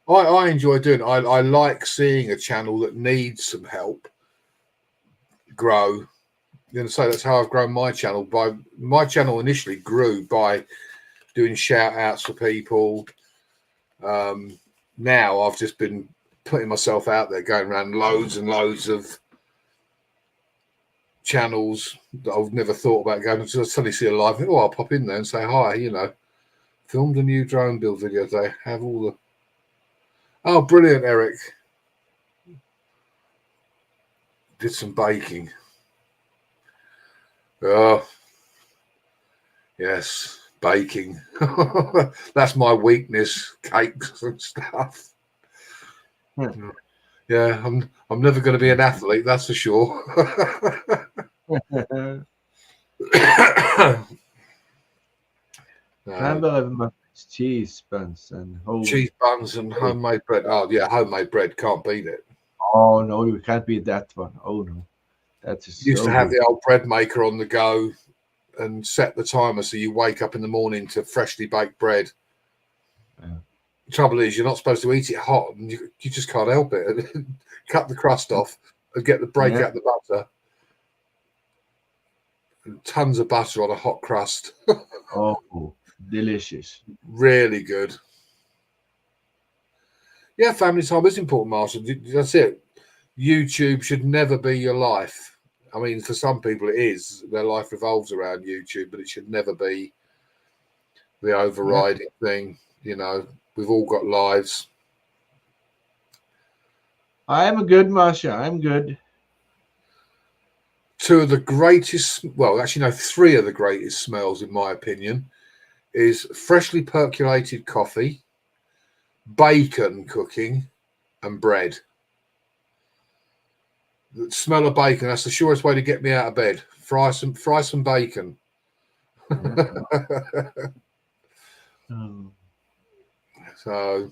I enjoy doing it. I like seeing a channel that needs some help grow. You know, so that's how I've grown my channel. My channel initially grew by doing shout outs for people. Now I've just been putting myself out there, going around loads and loads of channels that I've never thought about going to. Suddenly see a live, oh, I'll pop in there and say hi. You know, filmed a new drone build video. They have all the. Oh, brilliant, Eric. Did some baking. Oh, yes, baking. That's my weakness, cakes and stuff. Yeah, I'm never going to be an athlete, that's for sure. Cheese buns and cheese buns and homemade bread. Oh yeah, homemade bread, can't beat it. Oh no, you can't beat that one. Oh no, that's just used to have the old bread maker on the go and set the timer so you wake up in the morning to freshly baked bread. Yeah. The trouble is, you're not supposed to eat it hot, and you just can't help it. Cut the crust off and get the break out the butter. And tons of butter on a hot crust. Oh. Delicious. Really good. Yeah, family time is important, Marshall. That's it. YouTube should never be your life. I mean, for some people it is. Their life revolves around YouTube, but it should never be the overriding thing. You know, we've all got lives. I'm good, Masha. I'm good. Two of the greatest, well, actually, no, three of the greatest smells, in my opinion, is freshly percolated coffee, bacon cooking, and bread. The smell of bacon, that's the surest way to get me out of bed. Fry some bacon. So,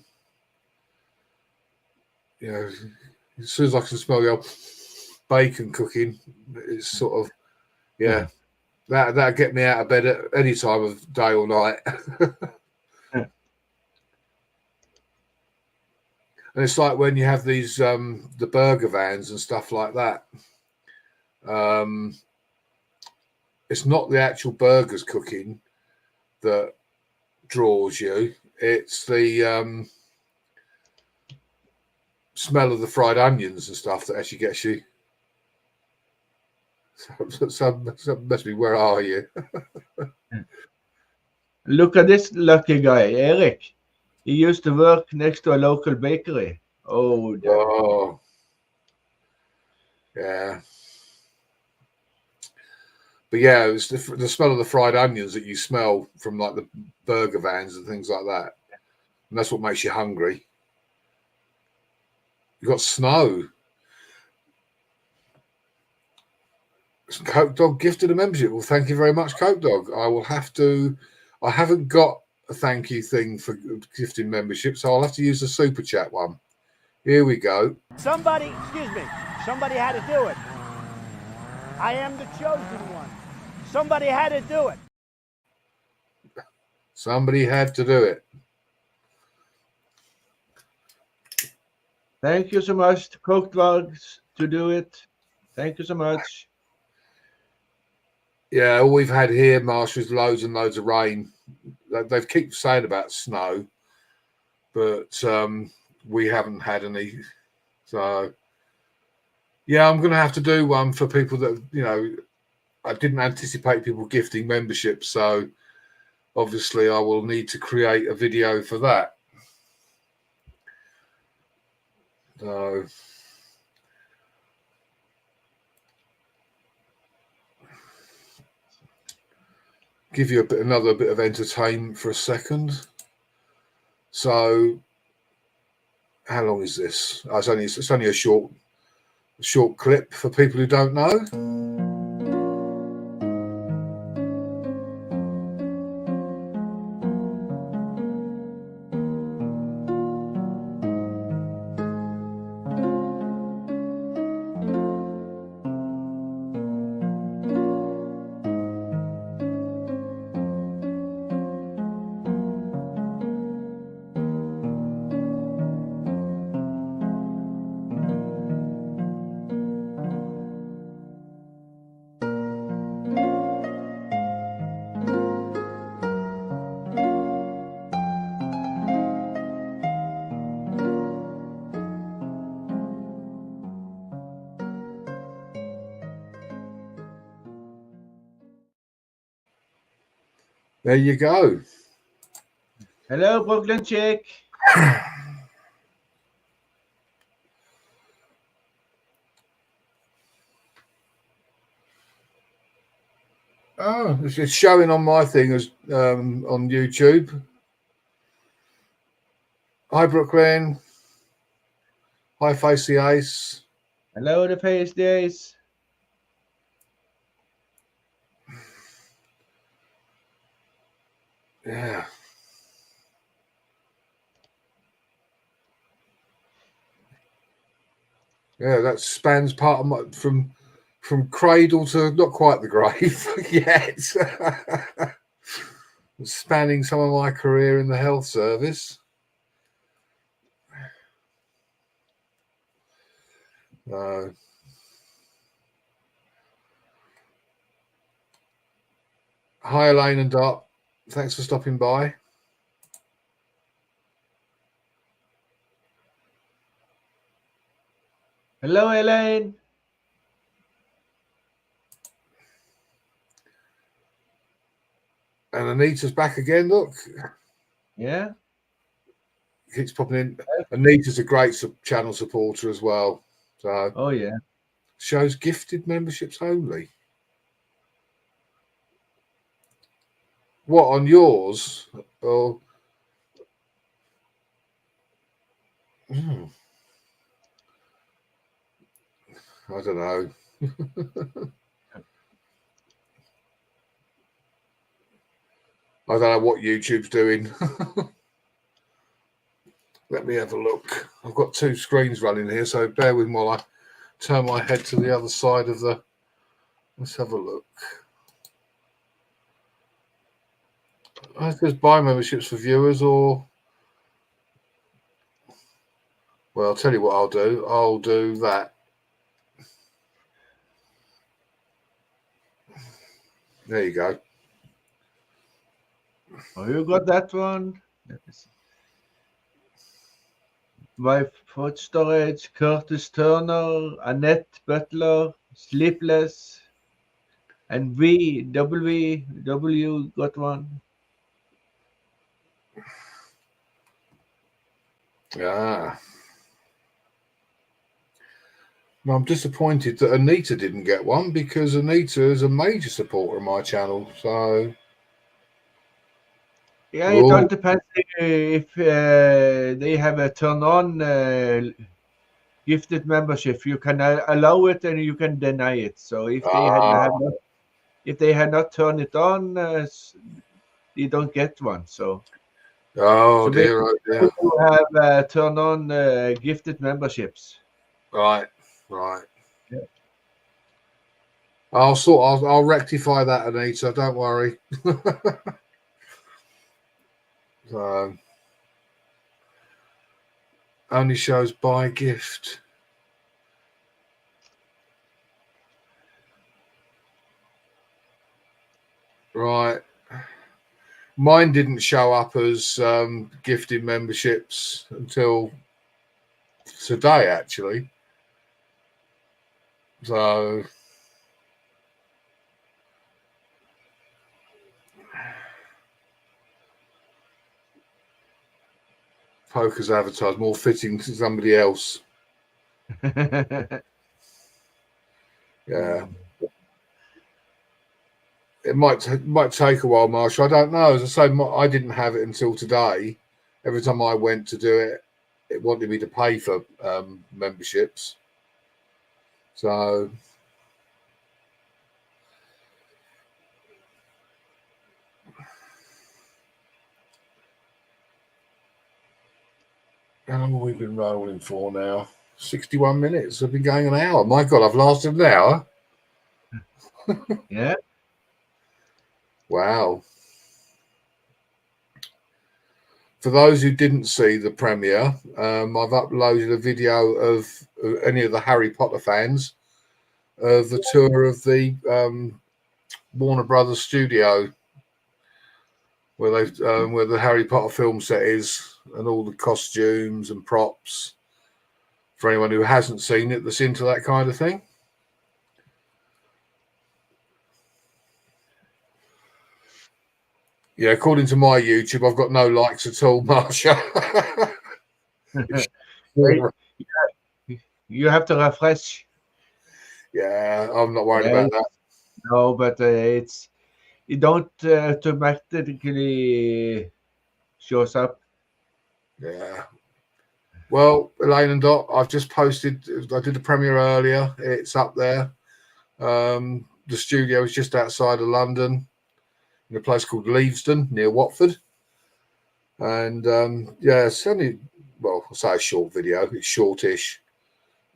you know, as soon as I can smell the bacon cooking, it's sort of, that'll get me out of bed at any time of day or night. And it's like when you have these the burger vans and stuff like that. It's not the actual burgers cooking that draws you. It's the smell of the fried onions and stuff that actually gets you. So must be, where are you? Look at this lucky guy, Eric. He used to work next to a local bakery. Oh, yeah. But yeah, it was the smell of the fried onions that you smell from like the burger vans and things like that. And that's what makes you hungry. You got snow. Coke Dog gifted a membership. Well, thank you very much, Coke Dog. I haven't got a thank you thing for gifting membership, so I'll have to use the super chat one. Here we go. Somebody had to do it. I am the chosen one. Somebody had to do it. Somebody had to do it. Thank you so much to Coke Dogs to do it. Thank you so much. Yeah, all we've had here, Marshall, is loads and loads of rain. They've keep saying about snow, but we haven't had any. So, yeah, I'm going to have to do one for people that, you know, I didn't anticipate people gifting memberships. So, obviously, I will need to create a video for that. So, give you another bit of entertainment for a second. So, how long is this? Oh, it's only a short clip for people who don't know. There you go. Hello, Brooklyn Chick. Oh, it's showing on my thing as on YouTube. Hi, Brooklyn. Hi, Face the Ace. Hello, the Face Days. Yeah. Yeah, that spans part of my from cradle to not quite the grave yet. Spanning some of my career in the health service. Hi, Elaine and Dot. Thanks for stopping by. Hello, Elaine. And Anita's back again, look. Yeah. Keeps popping in. Anita's a great channel supporter as well. So, oh, yeah. Shows gifted memberships only. What, on yours? Or... I don't know. I don't know what YouTube's doing. Let me have a look. I've got two screens running here, so bear with me while I turn my head to the other side of the... Let's have a look. I suppose buy memberships for viewers or... Well, I'll tell you what I'll do. I'll do that. There you go. Oh, you got that one? Wife Food Storage, Curtis Turner, Annette Butler, Sleepless, and W got one. Yeah. I'm disappointed that Anita didn't get one because Anita is a major supporter of my channel. So Yeah, it all Whoa. depends if they have a turn on gifted membership. You can allow it and you can deny it. So if they had not turned it on, you don't get one. So oh maybe dear, oh dear. you have turn on gifted memberships. Right, right. Yeah. I'll rectify that, Anita. Don't worry. So, only shows buy gift. Right. Mine didn't show up as gifted memberships until today, actually. So Poker's advertised more fitting to somebody else. Yeah. It might take a while, Marshall. I don't know. As I say, I didn't have it until today. Every time I went to do it, it wanted me to pay for memberships. So how long have we been rolling for now? 61 minutes. I've been going an hour. My God, I've lasted an hour. Yeah. Wow. For those who didn't see the premiere, I've uploaded a video of any of the Harry Potter fans of the tour of the Warner Brothers studio where the Harry Potter film set is, and all the costumes and props. For anyone who hasn't seen it, that's into that kind of thing. Yeah, according to my YouTube, I've got no likes at all, Marsha. You have to refresh. Yeah, I'm not worried about that. No, but it don't automatically shows up. Yeah. Well, Elaine and Dot, I've just posted. I did the premiere earlier. It's up there. The studio is just outside of London, in a place called Leavesden near Watford. And yeah, it's only, well, I'll say a short video. It's shortish.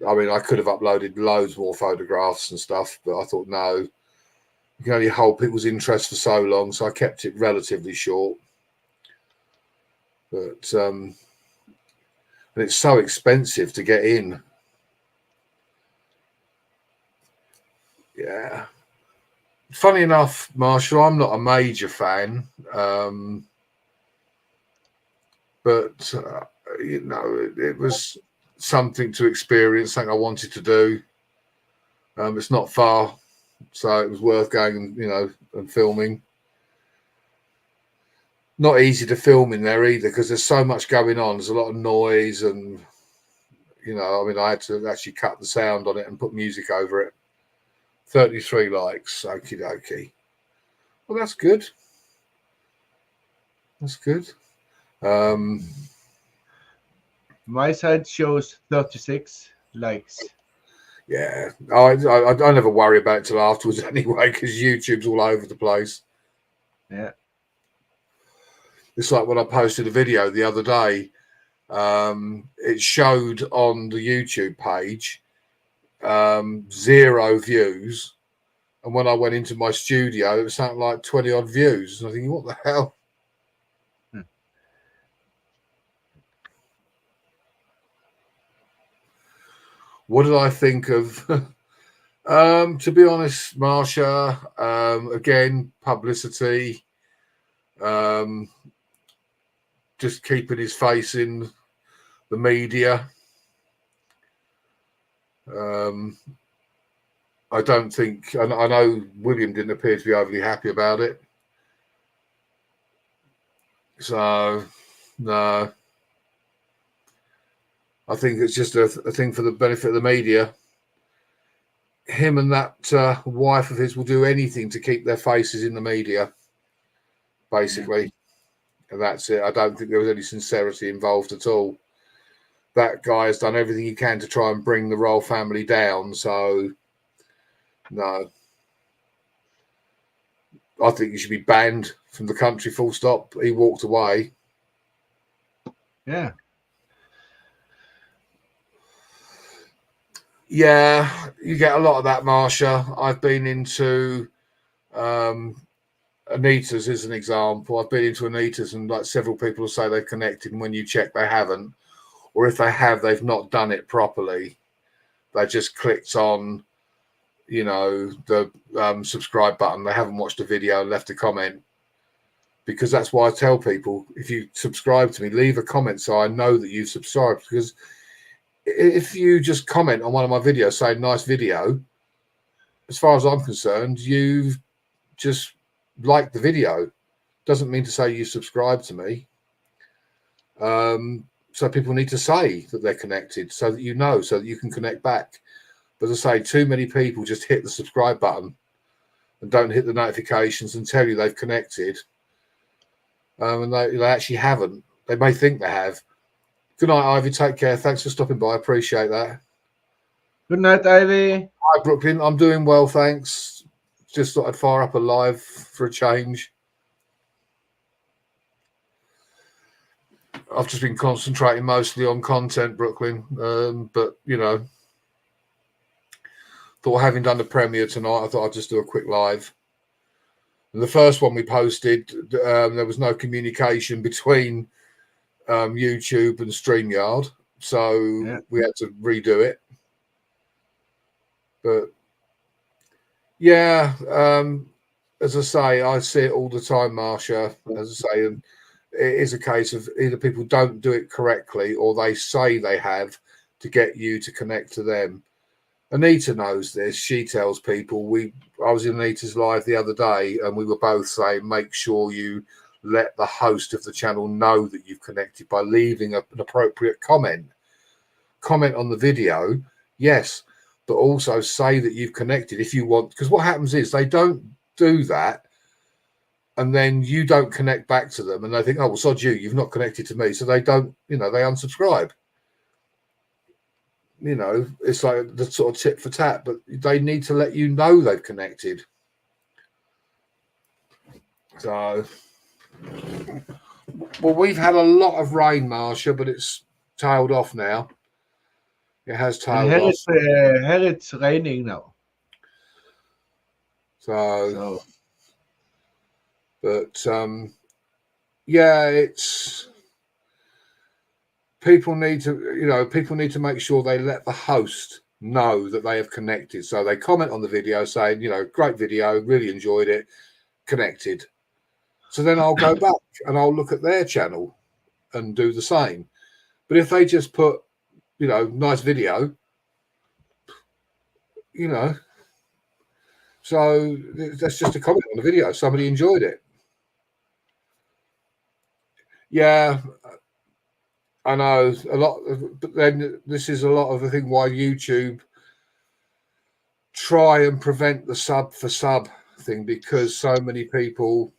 I mean, I could have uploaded loads more photographs and stuff, but I thought, no, you can only hold people's interest for so long. So I kept it relatively short. But and it's so expensive to get in. Yeah. Funny enough, Marshall, I'm not a major fan. But, you know, it was something to experience, something I wanted to do. It's not far, so it was worth going, you know, and filming. Not easy to film in there either because there's so much going on. There's a lot of noise and, you know, I mean, I had to actually cut the sound on it and put music over it. 33 likes. Okie dokie. Well, that's good. That's good. My side shows 36 likes. Yeah, I never worry about it till afterwards anyway because YouTube's all over the place. Yeah. It's like when I posted a video the other day, it showed on the YouTube page 0 views. And when I went into my studio, it was something like 20 odd views. And I think, what the hell? What did I think of? To be honest, Marsha, again, publicity, just keeping his face in the media. I don't think, I know William didn't appear to be overly happy about it. So, no. I think it's just a thing for the benefit of the media. him and that wife of his will do anything to keep their faces in the media, basically. And that's it. I don't think there was any sincerity involved at all. That guy has done everything he can to try and bring the royal family down. So, no. I think he should be banned from the country, full stop. He walked away. Yeah. Yeah, you get a lot of that, Marsha. I've been into Anita's as an example. I've been into Anita's and like several people will say they've connected, and when you check they haven't, or if they have, they've not done it properly. They just clicked on, you know, the subscribe button. They haven't watched a video and left a comment, because that's why I tell people, if you subscribe to me, leave a comment so I know that you've subscribed. Because if you just comment on one of my videos saying nice video, as far as I'm concerned, you've just liked the video. Doesn't mean to say you subscribe to me. So people need to say that they're connected so that you know, so that you can connect back. But as I say, too many people just hit the subscribe button and don't hit the notifications and tell you they've connected. And they actually haven't. They may think they have. Good night, Ivy. Take care. Thanks for stopping by. I appreciate that. Good night, Ivy. Hi, Brooklyn. I'm doing well, thanks. Just thought I'd fire up a live for a change. I've just been concentrating mostly on content, Brooklyn. But, you know, thought having done the premiere tonight, I thought I'd just do a quick live. And the first one we posted, there was no communication between YouTube and StreamYard, so we had to redo it. But yeah, as I say, I see it all the time, Marsha. As I say, and it is a case of either people don't do it correctly or they say they have to get you to connect to them. Anita knows this. She tells people. I was in Anita's live the other day, and we were both saying, make sure you let the host of the channel know that you've connected by leaving an appropriate comment. Comment on the video, yes, but also say that you've connected if you want. Because what happens is they don't do that, and then you don't connect back to them, and they think, oh, well, sod you, you've not connected to me. So they don't, you know, they unsubscribe. You know, it's like the sort of tit for tat, but they need to let you know they've connected. So, well, we've had a lot of rain, Marsha, but it's tailed off now. It has tailed off. Here it's raining now. So, but yeah, it's. People need to make sure they let the host know that they have connected. So they comment on the video saying, you know, great video, really enjoyed it, connected. So then I'll go back and I'll look at their channel and do the same. But if they just put, you know, nice video, you know, so that's just a comment on the video. Somebody enjoyed it. Yeah. I know a lot, but then this is a lot of the thing why YouTube try and prevent the sub for sub thing, because so many people.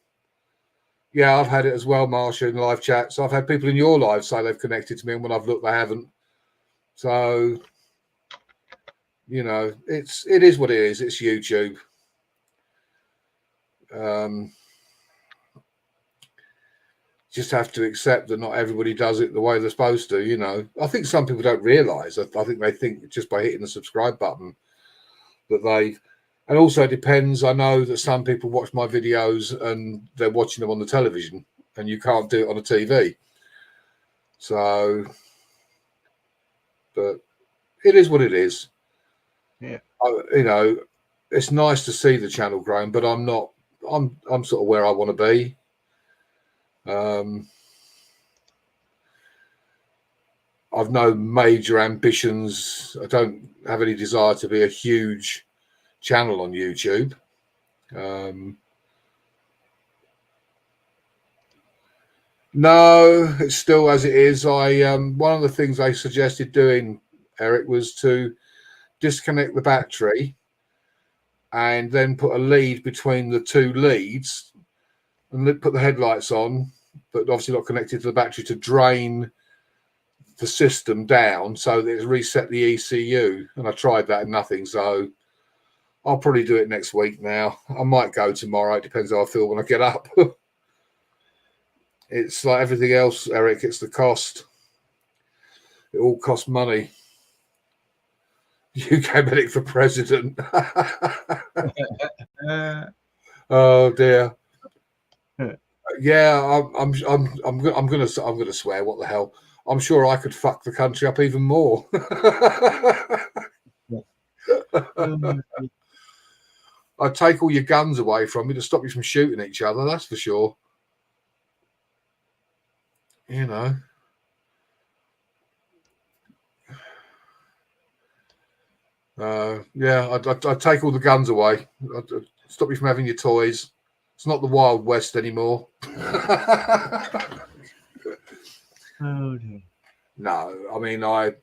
Yeah, I've had it as well, Marsha, in live chats. I've had people in your live say they've connected to me, and when I've looked, they haven't. So, you know, it is what it is. It's YouTube. Just have to accept that not everybody does it the way they're supposed to, you know. I think some people don't realise. I think they think just by hitting the subscribe button that they've... And also it depends. I know that some people watch my videos and they're watching them on the television, and you can't do it on a TV. So, but it is what it is. Yeah. You know, it's nice to see the channel growing, but I'm sort of where I want to be. I've no major ambitions. I don't have any desire to be a huge channel on YouTube. No, it's still as it is. One of the things I suggested doing, Eric, was to disconnect the battery and then put a lead between the two leads and put the headlights on, but obviously not connected to the battery, to drain the system down so that it's reset the ECU. And I tried that and nothing. So I'll probably do it next week now. I might go tomorrow. It depends how I feel when I get up. It's like everything else, Eric. It's the cost. It all costs money. UK medic for president. Oh dear. Yeah, I'm gonna swear. What the hell? I'm sure I could fuck the country up even more. I'd take all your guns away from you to stop you from shooting each other. That's for sure. You know. Yeah, I'd take all the guns away. I'd stop you from having your toys. It's not the Wild West anymore. Oh, dear. No, I mean, I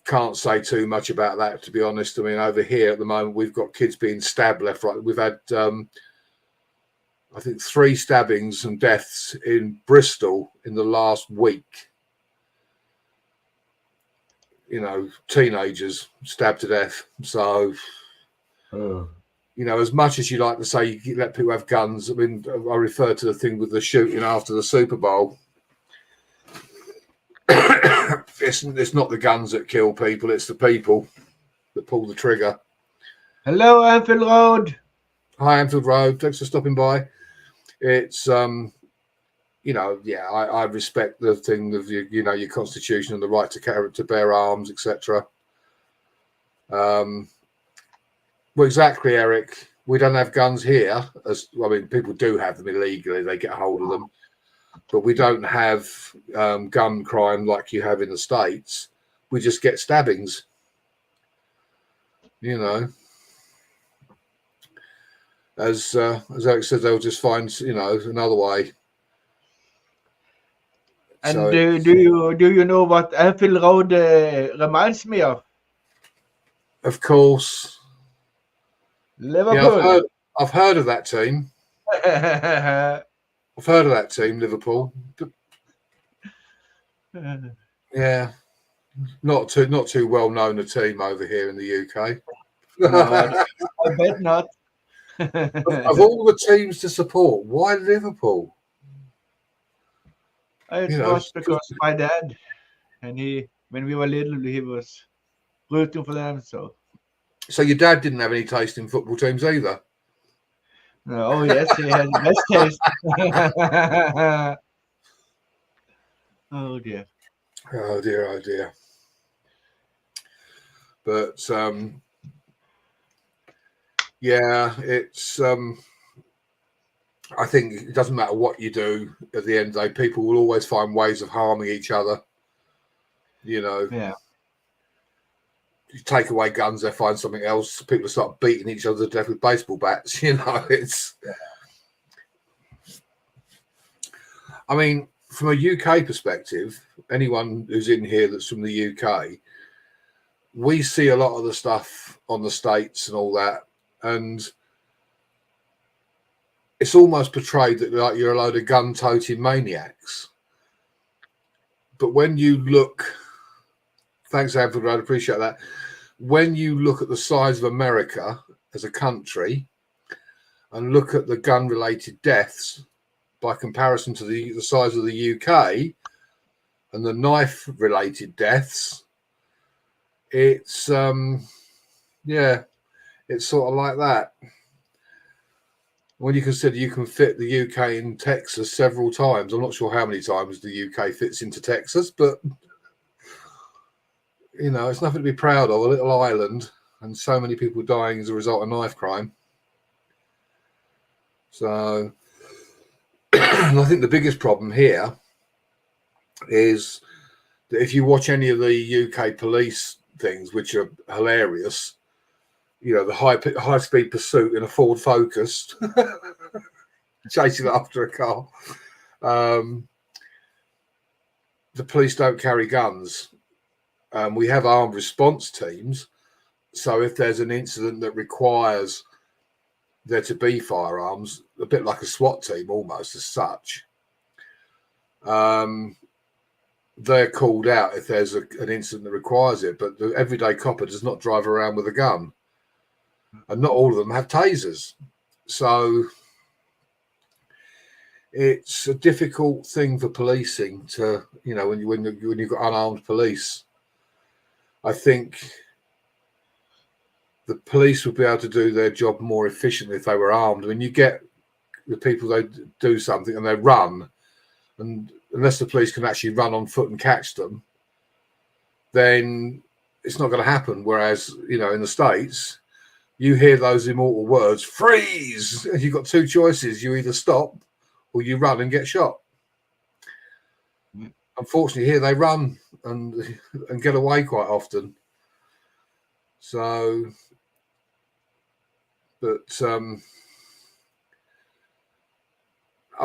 can't say too much about that, to be honest. I mean, over here at the moment, we've got kids being stabbed left, right. We've had, I think, 3 stabbings and deaths in Bristol in the last week. You know, teenagers stabbed to death. So, you know, as much as you like to say you let people have guns, I mean, I refer to the thing with the shooting after the Super Bowl. It's not the guns that kill people, it's the people that pull the trigger. Hello, Anfield Road. Hi, Anfield Road. Thanks for stopping by. It's, you know, yeah, I respect the thing of, you know, your constitution and the right to bear arms, etc. Well, exactly, Eric. We don't have guns here. I mean, people do have them illegally. They get a hold of them. But we don't have gun crime like you have in the States. We just get stabbings. You know. As Eric said, they'll just find, you know, another way. And So do you know what Anfield Road reminds me of? of course. Liverpool. Yeah, I've heard of that team. I've heard of that team, Liverpool. Yeah, not too well known a team over here in the UK. No, I bet not. Of all the teams to support, why Liverpool? It You know, was because my dad, and when we were little, he was rooting for them. So your dad didn't have any taste in football teams either. oh yes, he had the best taste. Oh dear. Oh dear, oh dear. But yeah, it's I think it doesn't matter what you do at the end of the day, people will always find ways of harming each other. You know. Yeah. You take away guns, they find something else. People start beating each other to death with baseball bats. You know, it's. I mean, from a UK perspective, anyone who's in here that's from the UK, we see a lot of the stuff on the States and all that, and it's almost portrayed that like you're a load of gun-toting maniacs. But when you look, thanks, Anfield, I appreciate that. When you look at the size of America as a country and look at the gun-related deaths by comparison to the size of the UK and the knife-related deaths, it's yeah, it's sort of like that. When you consider you can fit the UK in Texas several times, I'm not sure how many times the UK fits into Texas, but you know, it's nothing to be proud of, a little island, and so many people dying as a result of knife crime. So, and I think the biggest problem here is that if you watch any of the UK police things, which are hilarious, you know, the high-speed pursuit in a Ford Focus, chasing after a car. The police don't carry guns. We have armed response teams, So if there's an incident that requires there to be firearms, a bit like a SWAT team almost as such, they're called out if there's an incident that requires it. But the everyday copper does not drive around with a gun, and not all of them have tasers. So it's a difficult thing for policing to, you know, when you've got unarmed police. I think the police would be able to do their job more efficiently if they were armed. I mean, you get the people, they do something and they run, and unless the police can actually run on foot and catch them, then it's not going to happen. Whereas, you know, in the States, you hear those immortal words, freeze, and you've got two choices. You either stop or you run and get shot. Unfortunately, here they run and get away quite often. So, but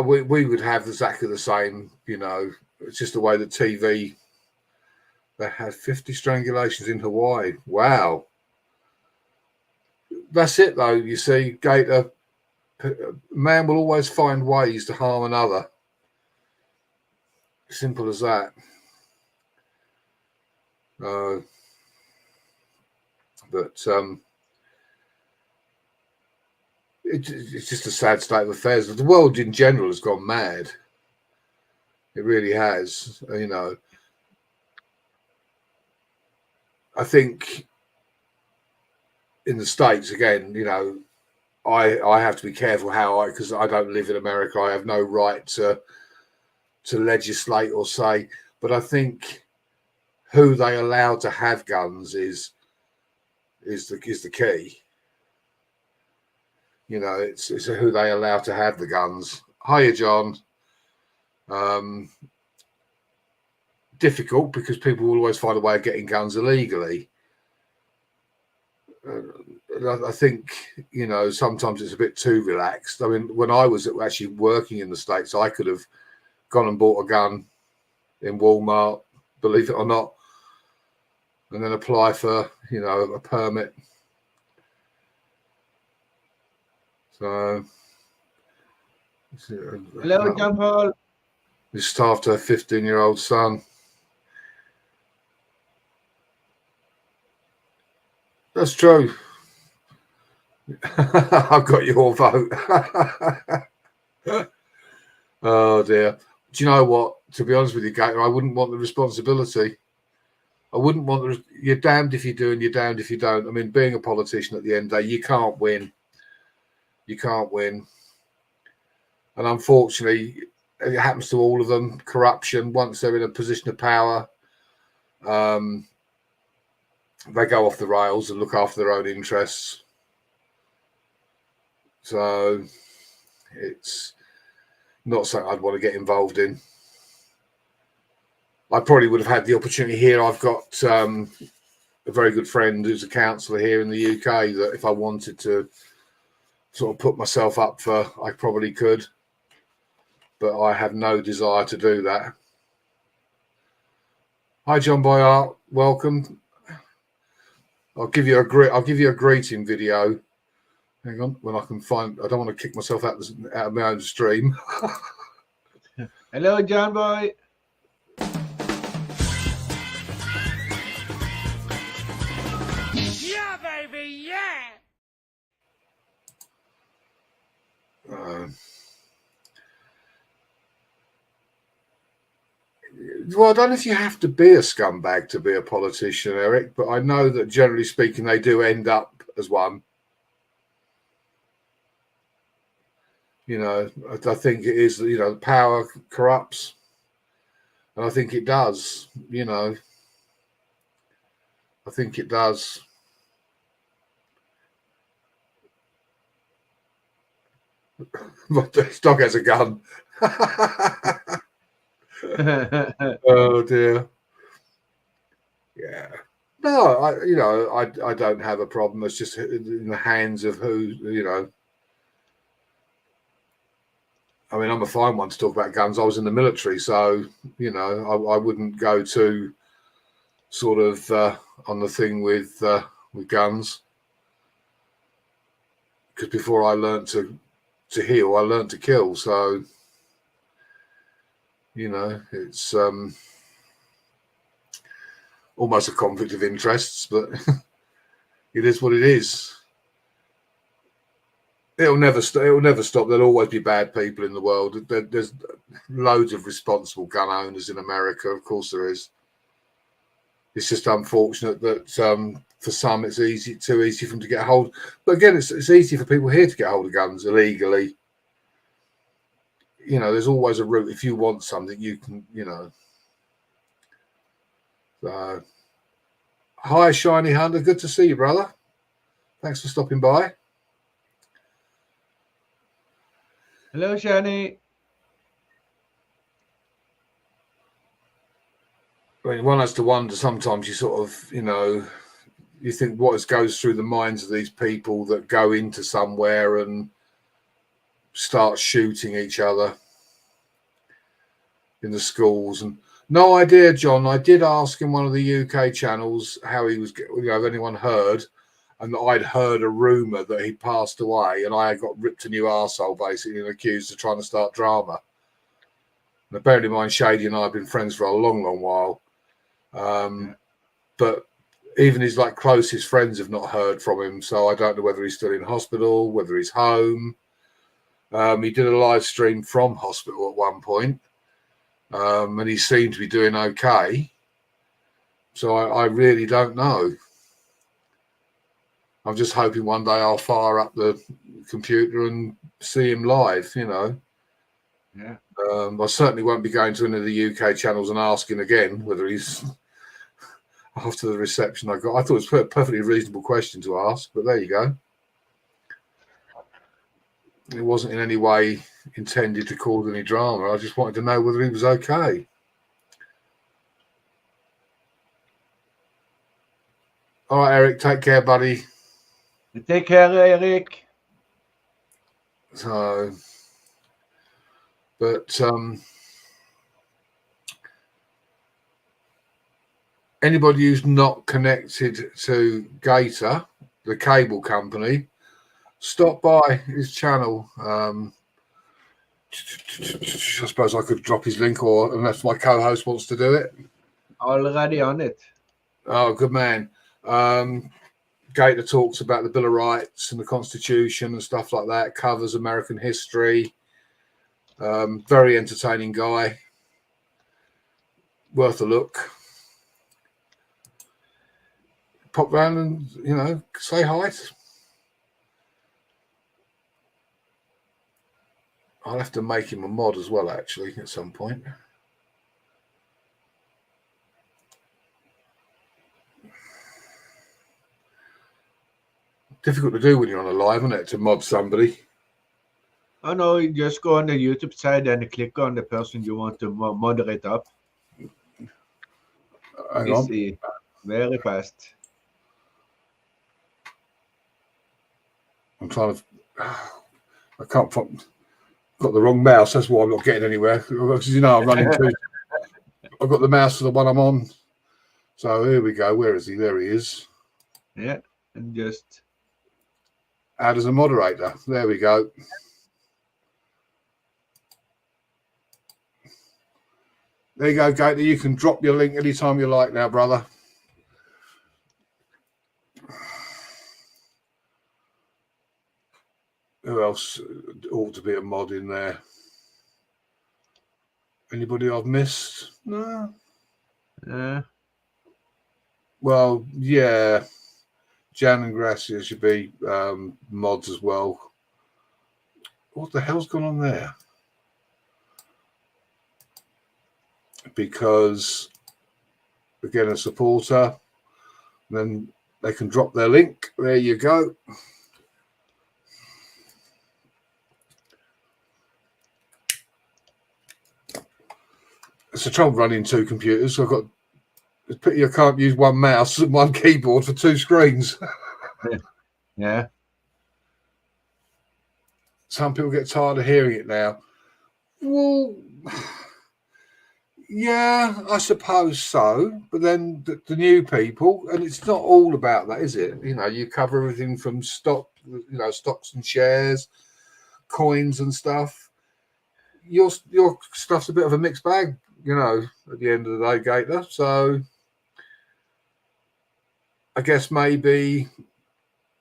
we would have exactly the same, you know. It's just the way that TV, they had 50 strangulations in Hawaii. Wow. That's it, though. You see, Gator, man will always find ways to harm another. Simple as that. But it's just a sad state of affairs. The world in general has gone mad. It really has. You know, I think in the States, again, you know, I have to be careful because I don't live in America. I have no right to legislate or say, but I think who they allow to have guns is the key. You know, it's who they allow to have the guns. Hiya, John. Difficult because people will always find a way of getting guns illegally. I think, you know, sometimes it's a bit too relaxed. I mean, when I was actually working in the States, I could have gone and bought a gun in Walmart, believe it or not, and then apply for, you know, a permit. So, Hello, John Paul. Just after a 15-year-old son. That's true. I've got your vote. Oh dear. Do you know what? To be honest with you, Gator, I wouldn't want the responsibility. I wouldn't want you're damned if you do and you're damned if you don't. I mean, being a politician at the end of the day, you can't win. You can't win. And unfortunately, it happens to all of them. Corruption, once they're in a position of power, they go off the rails and look after their own interests. So it's not something I'd want to get involved in. I probably would have had the opportunity here. I've got a very good friend who's a councillor here in the UK that if I wanted to sort of put myself up for, I probably could. But I have no desire to do that. Hi, John Boyart. Welcome. I'll give you a greeting video. Hang on, when I can find. I don't want to kick myself out of my own stream. Hello, John Boy. Yeah, baby, yeah! Well, I don't know if you have to be a scumbag to be a politician, Eric, but I know that generally speaking, they do end up as one. You know, I think it is, you know, power corrupts. And I think it does, you know. I think it does. This dog has a gun. Oh dear. Yeah. No, I don't have a problem. It's just in the hands of who, you know. I mean, I'm a fine one to talk about guns. I was in the military, so, you know, I wouldn't go to sort of on the thing with with guns. Because before I learned to heal, I learned to kill. So, you know, it's almost a conflict of interests, but it is what it is. It'll never stop. There'll always be bad people in the world. There's loads of responsible gun owners in America. Of course there is. It's just unfortunate that for some it's too easy for them to get a hold. But again, it's easy for people here to get hold of guns illegally. You know, there's always a route. If you want something, you can, you know. So, hi, Shiny Hunter. Good to see you, brother. Thanks for stopping by. Hello, Shani. I mean, one has to wonder sometimes, you sort of, you know, you think what goes through the minds of these people that go into somewhere and start shooting each other in the schools. And no idea, John. I did ask him one of the UK channels how he was, you know, if anyone heard, and I'd heard a rumour that he passed away, and I got ripped a new arsehole basically and accused of trying to start drama. And apparently, mine Shady and I have been friends for a long, long while. But even his like closest friends have not heard from him, so I don't know whether he's still in hospital, whether he's home. He did a live stream from hospital at one point, and he seemed to be doing okay. So I really don't know. I'm just hoping one day I'll fire up the computer and see him live, you know. Yeah. I certainly won't be going to any of the UK channels and asking again whether he's after the reception I got. I thought it was a perfectly reasonable question to ask, but there you go. It wasn't in any way intended to cause any drama. I just wanted to know whether he was okay. All right, Eric, take care, buddy. Take care, Eric. So, but anybody who's not connected to Gator, the cable company, stop by his channel. I suppose I could drop his link, or unless my co-host wants to do it. Already on it. Oh, good man. Gator talks about the Bill of Rights and the Constitution and stuff like that, covers American history. Very entertaining guy. Worth a look. Pop round and, you know, say hi. I'll have to make him a mod as well, actually, at some point. Difficult to do when you're on a live, isn't it, to mod somebody? Oh no, you just go on the YouTube side and click on the person you want to moderate up. Hang on. Easy. Very fast. I'm trying to. I can't. Got the wrong mouse. That's why I'm not getting anywhere. Because, you know, I'm running two. I've got the mouse for the one I'm on. So here we go. Where is he? There he is. Yeah, and just Add as a moderator. There we go. There you go, Gator. You can drop your link anytime you like now, brother. Who else ought to be a mod in there? Anybody I've missed? No. Well, yeah. Jan and Gracia should be mods as well. What the hell's gone on there? Because, again, a supporter. Then they can drop their link. There you go. It's a trouble running two computers. I've got. It's pity I can't use one mouse and one keyboard for two screens. yeah. Some people get tired of hearing it now. Well, Yeah, I suppose so. But then the new people, and it's not all about that, is it? You know, you cover everything from stocks and shares, coins and stuff. Your stuff's a bit of a mixed bag, you know, at the end of the day, Gator. So I guess maybe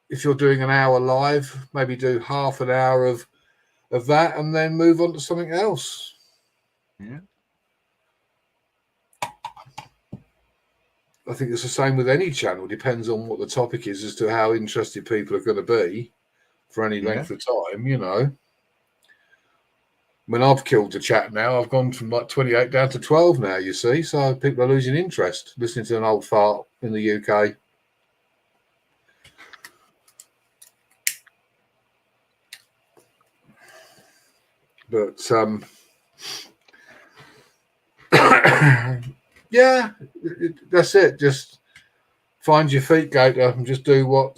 if you're doing an hour live, maybe do half an hour of that and then move on to something else. Yeah. I think it's the same with any channel. It depends on what the topic is as to how interested people are going to be for any length of time, you know. I mean, I've killed the chat now. I've gone from like 28 down to 12 now, you see. So people are losing interest listening to an old fart in the UK. But, yeah, that's it. Just find your feet, Gator, and just do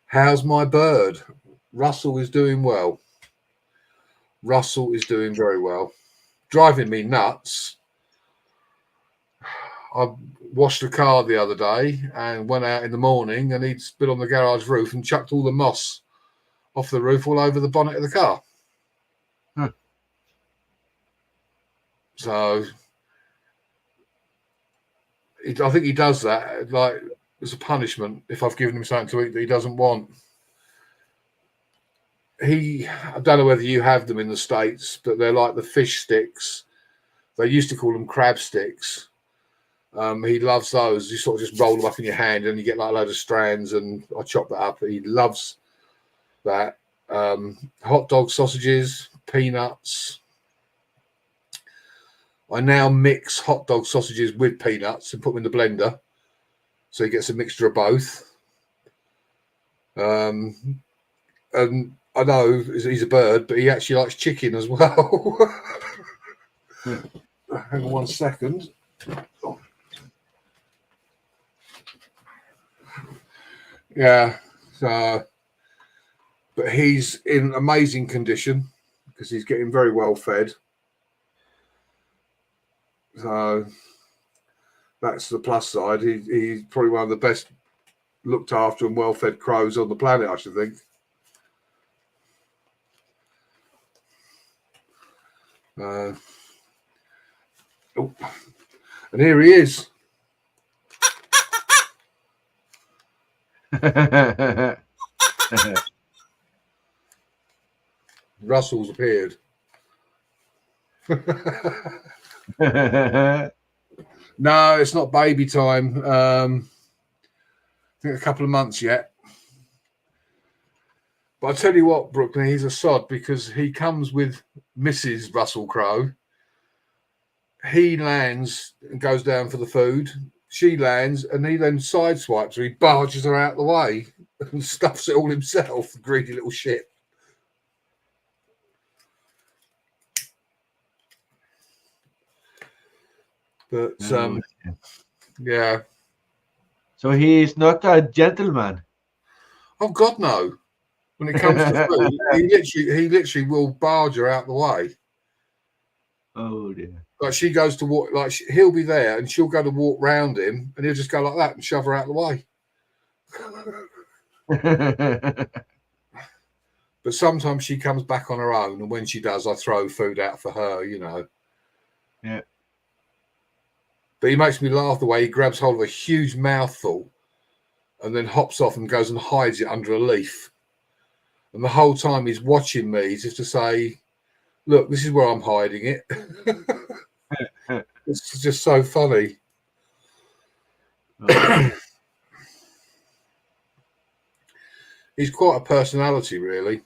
how's my bird? Russell is doing well. Russell is doing very well. Driving me nuts. I washed the car the other day and went out in the morning and he'd spit on the garage roof and chucked all the moss off the roof all over the bonnet of the car. Huh. So I think he does that like as a punishment if I've given him something to eat that he doesn't want. I don't know whether you have them in the States, but they're like the fish sticks. They used to call them crab sticks. He loves those. You sort of just roll them up in your hand and you get like a load of strands, and I chop that up. He loves that. Hot dog sausages, peanuts. I now mix hot dog sausages with peanuts and put them in the blender, so he gets a mixture of both. And I know he's a bird, but he actually likes chicken as well. Hang on 1 second. Yeah, so, but he's in amazing condition because he's getting very well fed. So that's the plus side. He's probably one of the best looked after and well fed crows on the planet, I should think. And here he is. Russell's appeared. No, it's not baby time. I think a couple of months yet. But I tell you what, Brooklyn, he's a sod because he comes with Mrs. Russell Crowe. He lands and goes down for the food. She lands and he then sideswipes her. He barges her out of the way and stuffs it all himself, greedy little shit. But, yeah. So he is not a gentleman. Oh, God, no. When it comes to food, he literally will barge her out the way. Oh, dear. Like she goes to walk, like he'll be there and she'll go to walk round him and he'll just go like that and shove her out the way. But sometimes she comes back on her own, and when she does, I throw food out for her, you know. Yeah. But he makes me laugh the way he grabs hold of a huge mouthful and then hops off and goes and hides it under a leaf. And the whole time he's watching me just to say, look, this is where I'm hiding it. It's just so funny. He's quite a personality, really.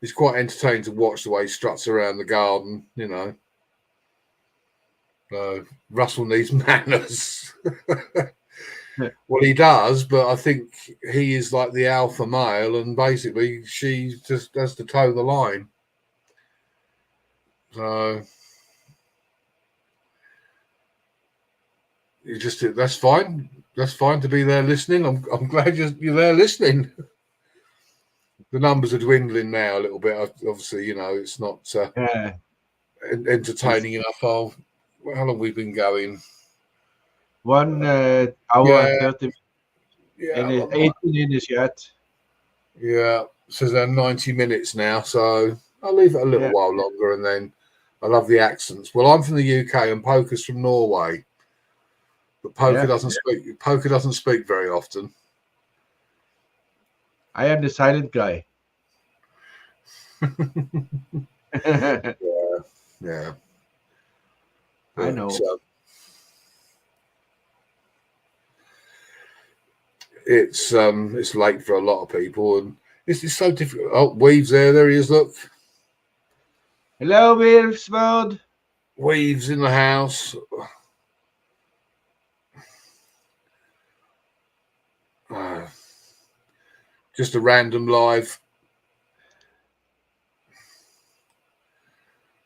He's quite entertaining to watch the way he struts around the garden, you know. Russell needs manners. Well, he does, but I think he is like the alpha male, and basically she just has to toe the line. So you just that's fine. That's fine to be there listening. I'm glad you're there listening. The numbers are dwindling now a little bit. Obviously, you know, it's not entertaining enough. How long we've been going? 1 hour and 30 Yeah, and 18 minutes yet. yeah. So they're 90 minutes now, so I'll leave it a little while longer, and then I love the accents. Well, I'm from the UK and Poker's from Norway, but Poker doesn't speak. Poker doesn't speak very often. I am the silent guy. Yeah. I know. It's late for a lot of people, and it's so difficult. Oh, Weave's there. There he is. Look, Hello, Wilfs Mode. Weave's in the house. Just a random live.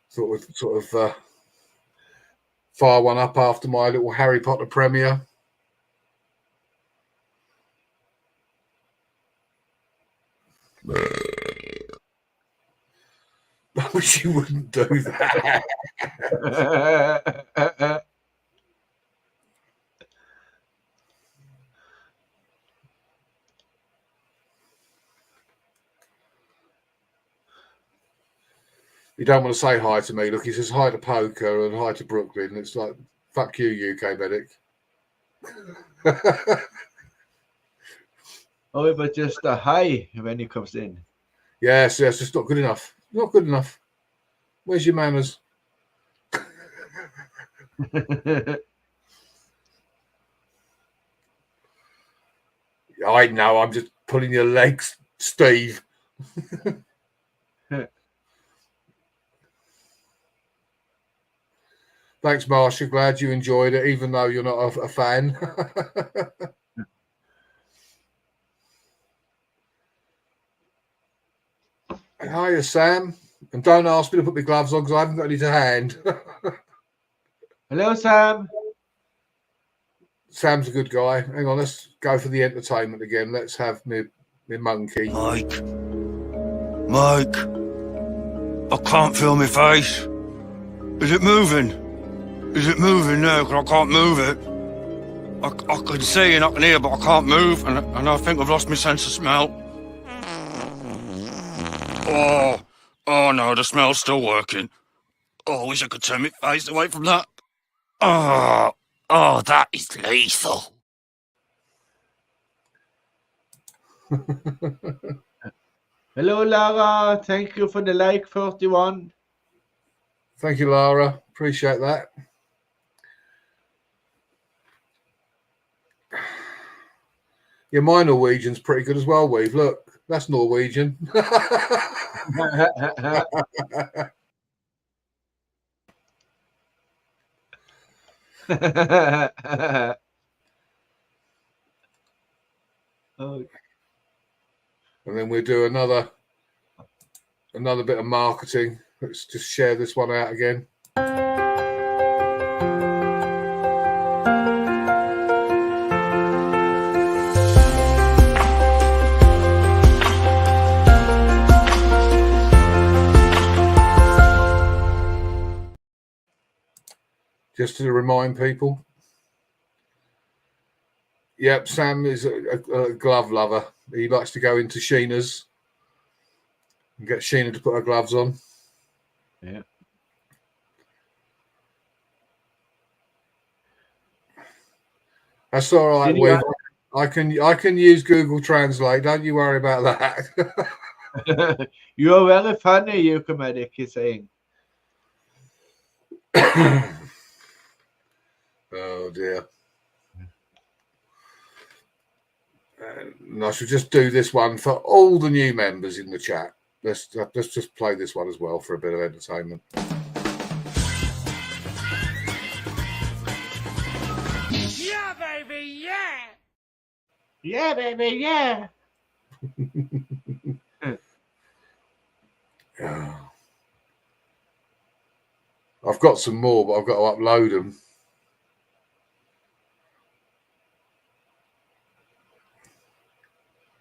Sort of fire one up after my little Harry Potter premiere. I wish you wouldn't do that. You don't want to say hi to me. Look, he says hi to Poker and hi to Brooklyn. It's like, fuck you, UK medic. Oh, but just a hi when he comes in. Yes, it's not good enough. Not good enough. Where's your manners? I know, I'm just pulling your legs, Steve. Thanks, Marsha. Glad you enjoyed it, even though you're not a fan. Hiya, Sam. And don't ask me to put my gloves on because I haven't got any to hand. Hello, Sam. Sam's a good guy. Hang on, let's go for the entertainment again. Let's have me monkey. Mike, I can't feel my face. Is it moving? Is it moving now? Because I can't move it. I can see and I can hear, but I can't move, and I think I've lost my sense of smell. Oh no, the smell's still working. Oh, I wish I could turn my face away from that. Oh, that is lethal. Hello, Lara. Thank you for the like, 41. Thank you, Lara. Appreciate that. Yeah, my Norwegian's pretty good as well, Weave. Look, that's Norwegian. Oh. And then we'll do another bit of marketing. Let's just share this one out again. Just to remind people. Yep, Sam is a glove lover. He likes to go into Sheena's and get Sheena to put her gloves on. Yeah. That's all right, Weave. I can use Google Translate. Don't you worry about that. You're very funny, you comedic, he's saying. Oh dear. And I should just do this one for all the new members in the chat. Let's just play this one as well for a bit of entertainment. Yeah, baby, yeah! Yeah, baby, yeah. I've got some more, but I've got to upload them.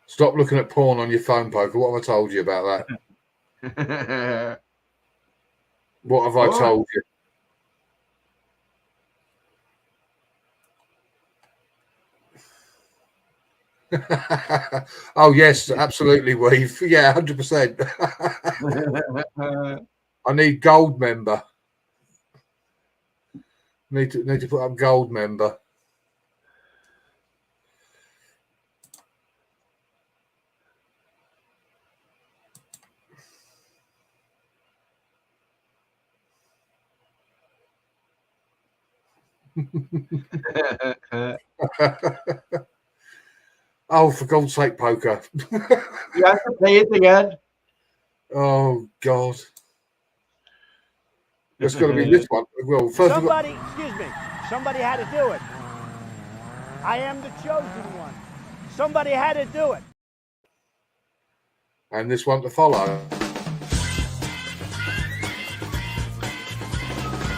Stop looking at porn on your phone, Poker. What have I told you about that? What have I Oh. told you? Oh yes, absolutely, Weave. Yeah, 100%. I need gold member. Need to put up gold member. Oh, for God's sake, poker. You have to play it again. Oh God. It's got to be this one. Well, first we've got, Somebody had to do it. I am the chosen one. Somebody had to do it. and this one to follow.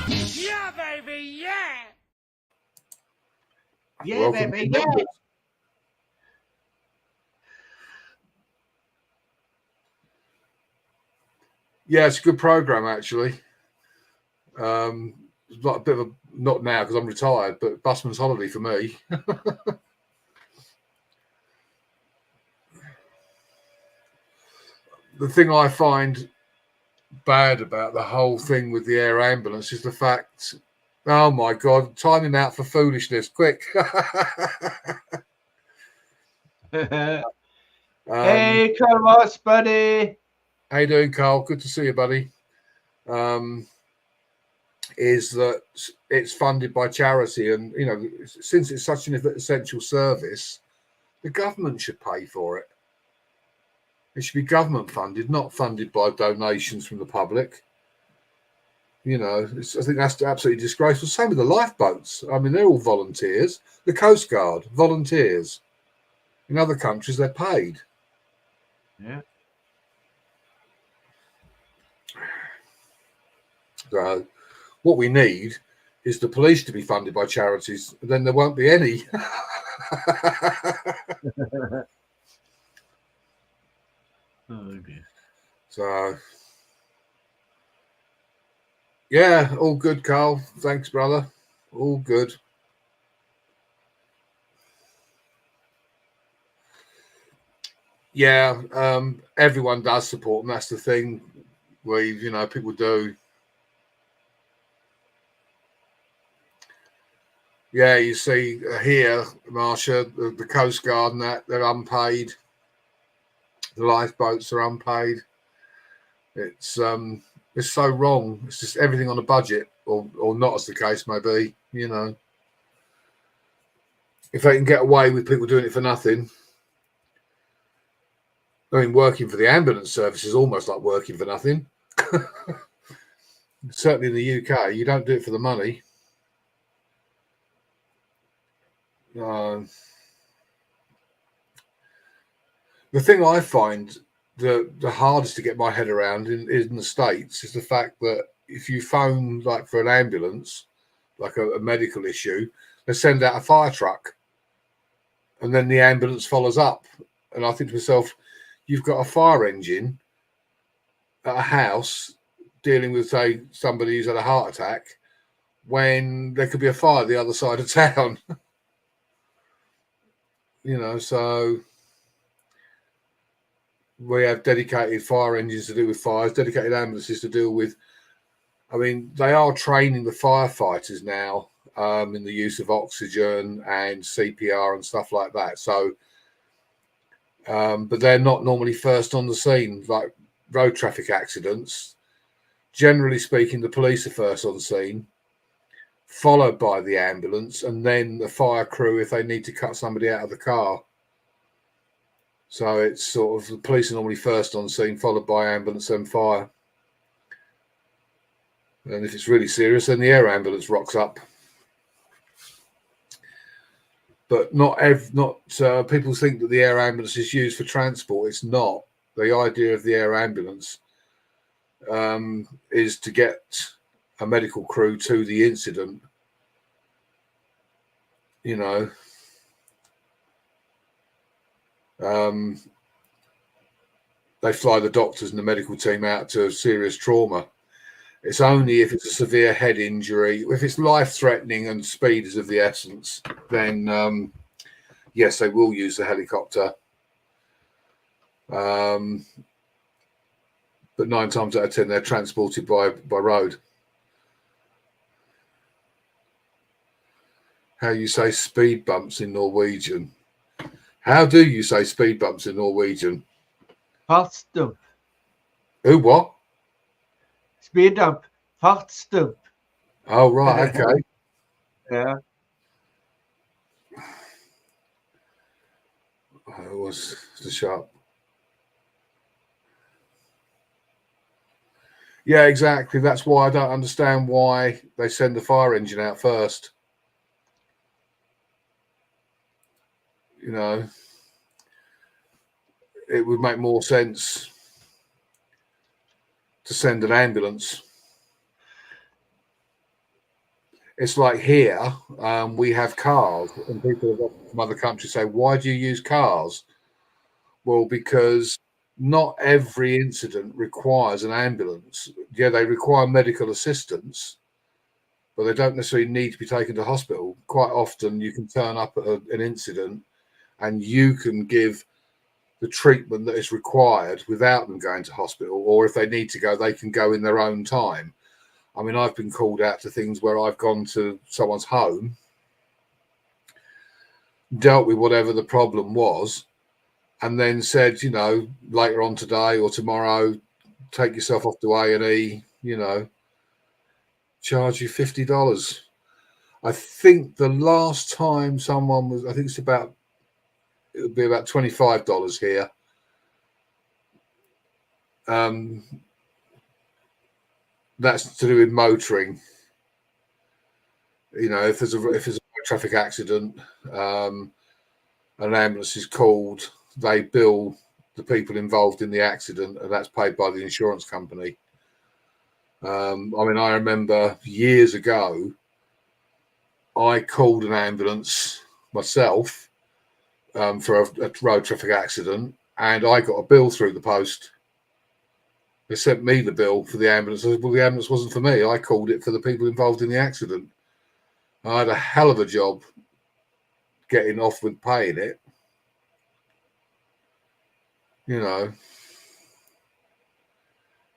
Yeah, baby, yeah! Yeah, Welcome baby, to yeah. numbers. Yeah, it's a good program actually. It's not a bit of a not now because I'm retired, but busman's holiday for me. The thing I find bad about the whole thing with the air ambulance is the fact, oh my God, time him out for foolishness, quick. Hey, Carl Moss, buddy. How you doing, Carl? Good to see you, buddy. Is that it's funded by charity, and you know, since it's such an essential service, the government should pay for it. It should be government funded, not funded by donations from the public. You know, I think that's absolutely disgraceful. Same with the lifeboats. I mean, they're all volunteers. The Coast Guard, volunteers. In other countries, they're paid. Yeah. So what we need is the police to be funded by charities. Then there won't be any. Oh, dear. So, yeah, all good, Carl. Thanks, brother. All good. Yeah, everyone does support them. That's the thing. You know, people do. Yeah, you see here, Marsha, the Coast Guard and that, they're unpaid. The lifeboats are unpaid. It's so wrong. It's just everything on a budget, or not, as the case may be. You know, if they can get away with people doing it for nothing. I mean, working for the ambulance service is almost like working for nothing. Certainly in the UK, you don't do it for the money. The thing I find the hardest to get my head around in the States is the fact that if you phone like for an ambulance, like a medical issue, they send out a fire truck and then the ambulance follows up. And I think to myself, you've got a fire engine at a house dealing with, say, somebody who's had a heart attack when there could be a fire the other side of town. You know, so we have dedicated fire engines to do with fires, dedicated ambulances to deal with. I mean, they are training the firefighters now in the use of oxygen and CPR and stuff like that. So, but they're not normally first on the scene, like road traffic accidents. Generally speaking, the police are first on scene, followed by the ambulance, and then the fire crew if they need to cut somebody out of the car. So it's sort of the police are normally first on scene, followed by ambulance and fire. And if it's really serious, then the air ambulance rocks up. But not people think that the air ambulance is used for transport. It's not. The idea of the air ambulance is to get a medical crew to the incident. You know, they fly the doctors and the medical team out to serious trauma, It's only if it's a severe head injury. If it's life-threatening and speed is of the essence, then yes, they will use the helicopter. But 9 times out of 10, they're transported by road. How you say speed bumps in Norwegian? How do you say speed bumps in Norwegian? Fartsdump. Who, what? Speed up. Fartsdump. Oh, right, okay. Yeah. It was the sharp. Yeah, exactly. That's why I don't understand why they send the fire engine out first. You know, it would make more sense to send an ambulance. It's like here, we have cars, and people from other countries say, "Why do you use cars?" Well, because not every incident requires an ambulance. Yeah, they require medical assistance, but they don't necessarily need to be taken to hospital. Quite often, you can turn up at an incident and you can give the treatment that is required without them going to hospital, or if they need to go, they can go in their own time. I mean, I've been called out to things where I've gone to someone's home, dealt with whatever the problem was, and then said, you know, later on today or tomorrow, take yourself off to A&E, you know, charge you $50. I think the last time someone was, I think it would be about $25 here. That's to do with motoring. You know, if there's a traffic accident, an ambulance is called, they bill the people involved in the accident, and that's paid by the insurance company. I mean, I remember years ago, I called an ambulance myself for a road traffic accident, and I got a bill through the post. They sent me the bill for the ambulance. I said, well, the ambulance wasn't for me. I called it for the people involved in the accident. I had a hell of a job getting off with paying it. You know.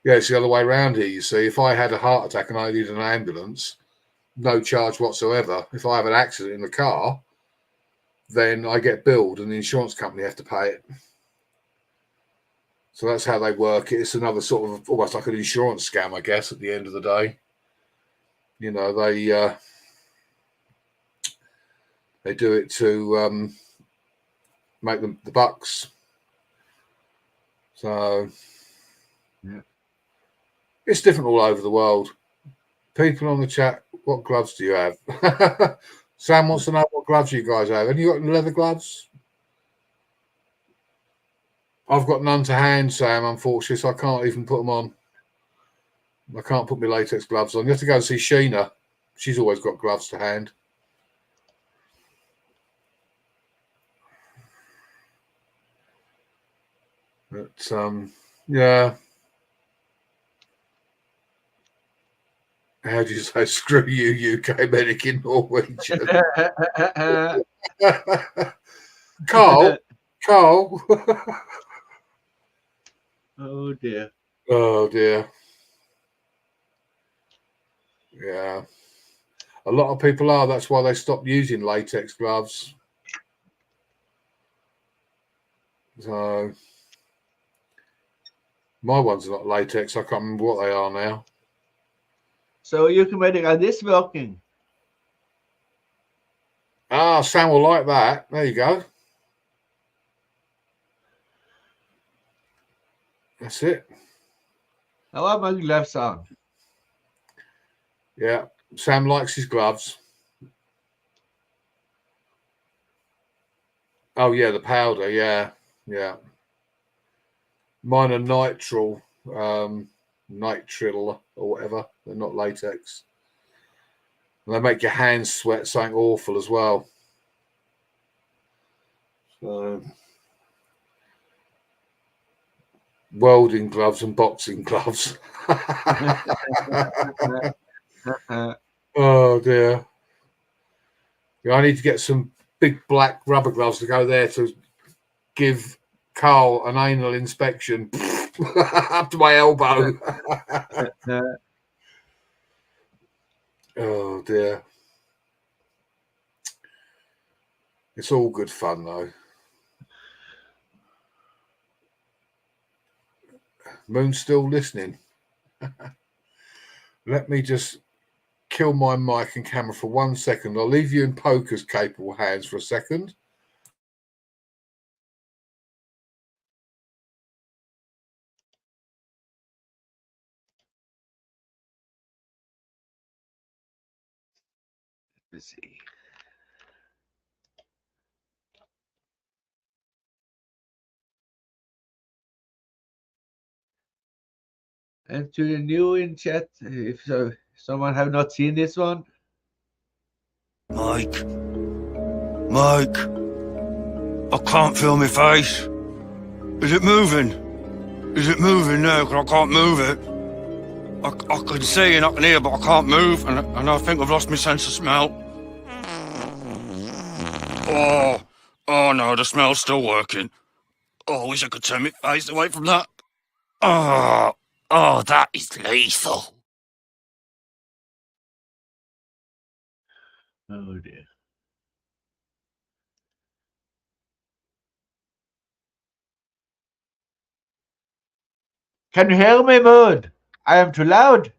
Yeah, it's the other way around here, you see. If I had a heart attack and I needed an ambulance, no charge whatsoever. If I have an accident in the car, then I get billed and the insurance company have to pay it. So that's how they work. It's another sort of almost like an insurance scam, I guess, at the end of the day. You know, they do it to make them the bucks. So yeah, it's different all over the world. People on the chat, what gloves do you have? Sam wants to know what gloves you guys have. Have you got leather gloves? I've got none to hand, Sam, unfortunately, so I can't even put them on. I can't put my latex gloves on. You have to go and see Sheena. She's always got gloves to hand. But, yeah. How do you say screw you, UK medic in Norwegian? Carl. Oh dear. Oh dear. Yeah. A lot of people are. That's why they stopped using latex gloves. So my ones are not latex. I can't remember what they are now. So UK medic, are this working? Ah, Sam will like that. There you go. That's it. How are my gloves on? Yeah. Sam likes his gloves. Oh, yeah, the powder. Yeah. Yeah. Mine are nitrile or whatever. They're not latex. And they make your hands sweat something awful as well. So welding gloves and boxing gloves. Oh dear. Yeah, I need to get some big black rubber gloves to go there to give Carl an anal inspection up to my elbow. Oh dear. It's all good fun though. Moon's still listening. Let me just kill my mic and camera for 1 second. I'll leave you in Poker's capable hands for a second. Let's see. And to the new in chat, if someone have not seen this one. Mike, I can't feel my face. Is it moving? Is it moving now? 'Cause I can't move it. I can see and I can hear, but I can't move, and I think I've lost my sense of smell. Oh no, the smell's still working. Oh, I wish I could turn my face away from that. Oh, that is lethal. Oh dear. Can you hear me, Moon? I am too loud.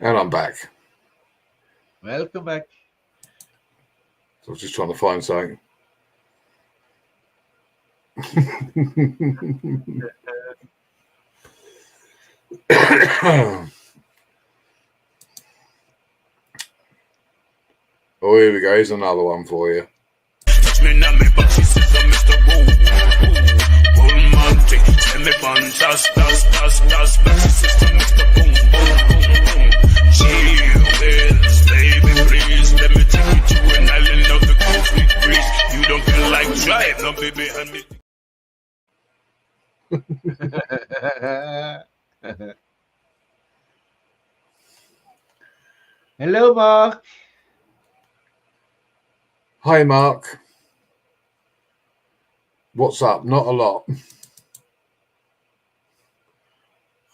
And I'm back. Welcome back. So I was just trying to find something. Oh, here we go. Here's another one for you. You don't feel like drive, no baby, hand me. Hello, Mark. Hi, Mark. What's up? Not a lot.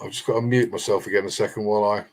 I've just got to mute myself again a second while I...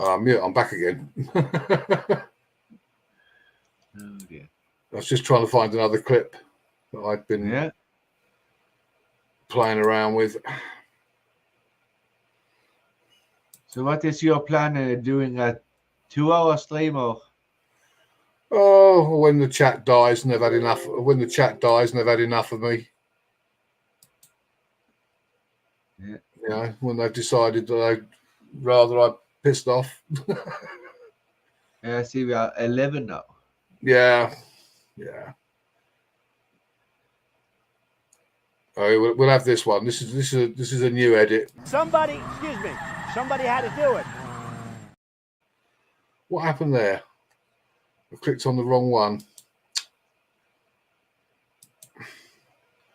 I'm back again. Oh dear. I was just trying to find another clip that I'd been playing around with. So what is your plan doing a 2-hour stream or? Oh, when the chat dies and they've had enough. When the chat dies and they've had enough of me. Yeah. You know, when they've decided that I pissed off. I see we are 11 now. Yeah. Oh, we'll have this one. This is a new edit. Somebody had to do it. What happened there? I clicked on the wrong one.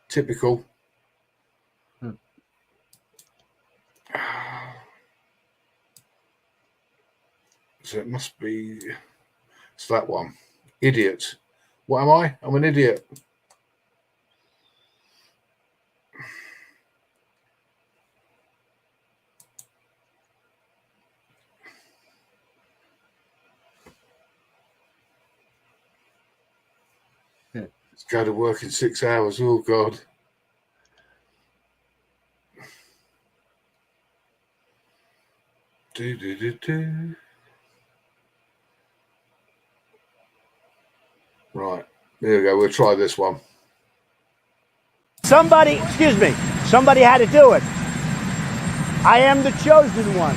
Typical. So it must be. It's that one. Idiot. What am I? I'm an idiot. Let's go to work in 6 hours. Oh, God. Do. Right. There we go. We'll try this one. Somebody had to do it. I am the chosen one.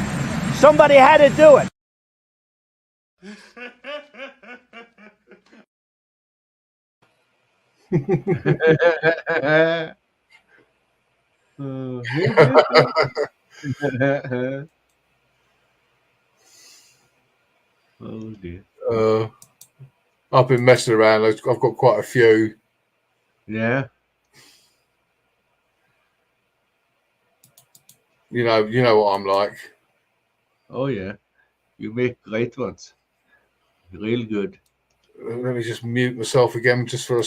Somebody had to do it. Oh dear. I've been messing around. I've got quite a few. Yeah. You know what I'm like. Oh yeah. You make great ones. Real good. Let me just mute myself again just for a.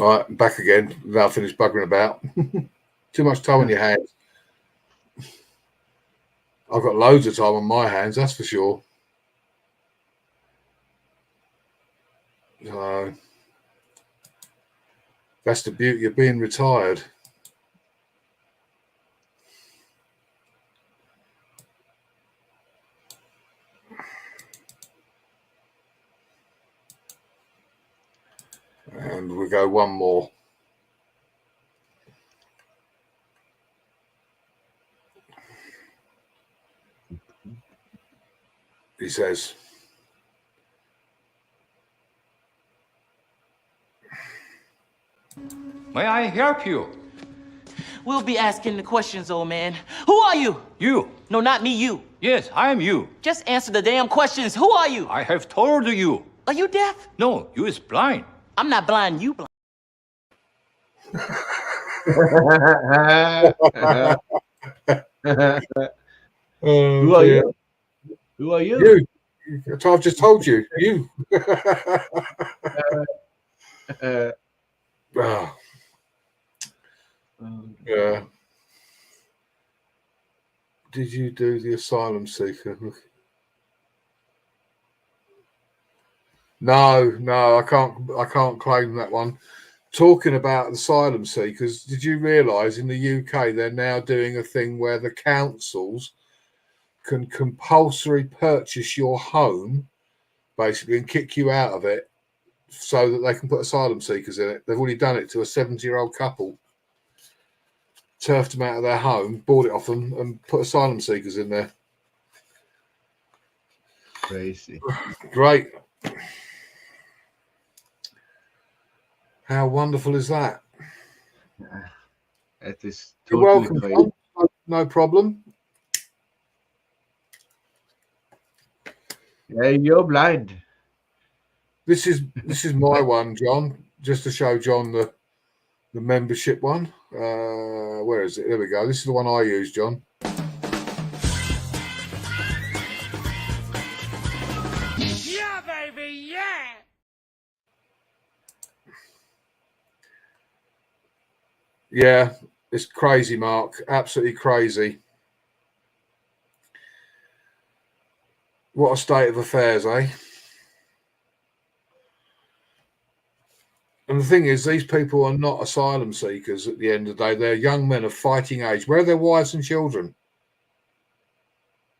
Right, back again. Now I finished buggering about. Too much time on your hands. I've got loads of time on my hands, that's for sure. That's the beauty of being retired. And we'll go one more. He says, May I help you? We'll be asking the questions, old man. Who are you? You. No, not me, you. Yes, I am you. Just answer the damn questions. Who are you? I have told you. Are you deaf? No, you is blind. I'm not blind, you blind. Who are you? Who are you? you. I've just told you. You. Oh. Yeah. Did you do the asylum seeker? No, I can't claim that one. Talking about asylum seekers, did you realise in the UK they're now doing a thing where the councils can compulsory purchase your home, basically, and kick you out of it so that they can put asylum seekers in it? They've already done it to a 70-year-old couple. Turfed them out of their home, bought it off them, and put asylum seekers in there. Crazy. Great. How wonderful is that? That is You're totally welcome, crazy. John. No problem. Yeah, you're blind. This is my one, John. Just to show John the membership one. Where is it? There we go. This is the one I use, John. Yeah, baby, yeah! Yeah, it's crazy, Mark. Absolutely crazy. What a state of affairs, eh? And the thing is, these people are not asylum seekers at the end of the day. They're young men of fighting age. Where are their wives and children?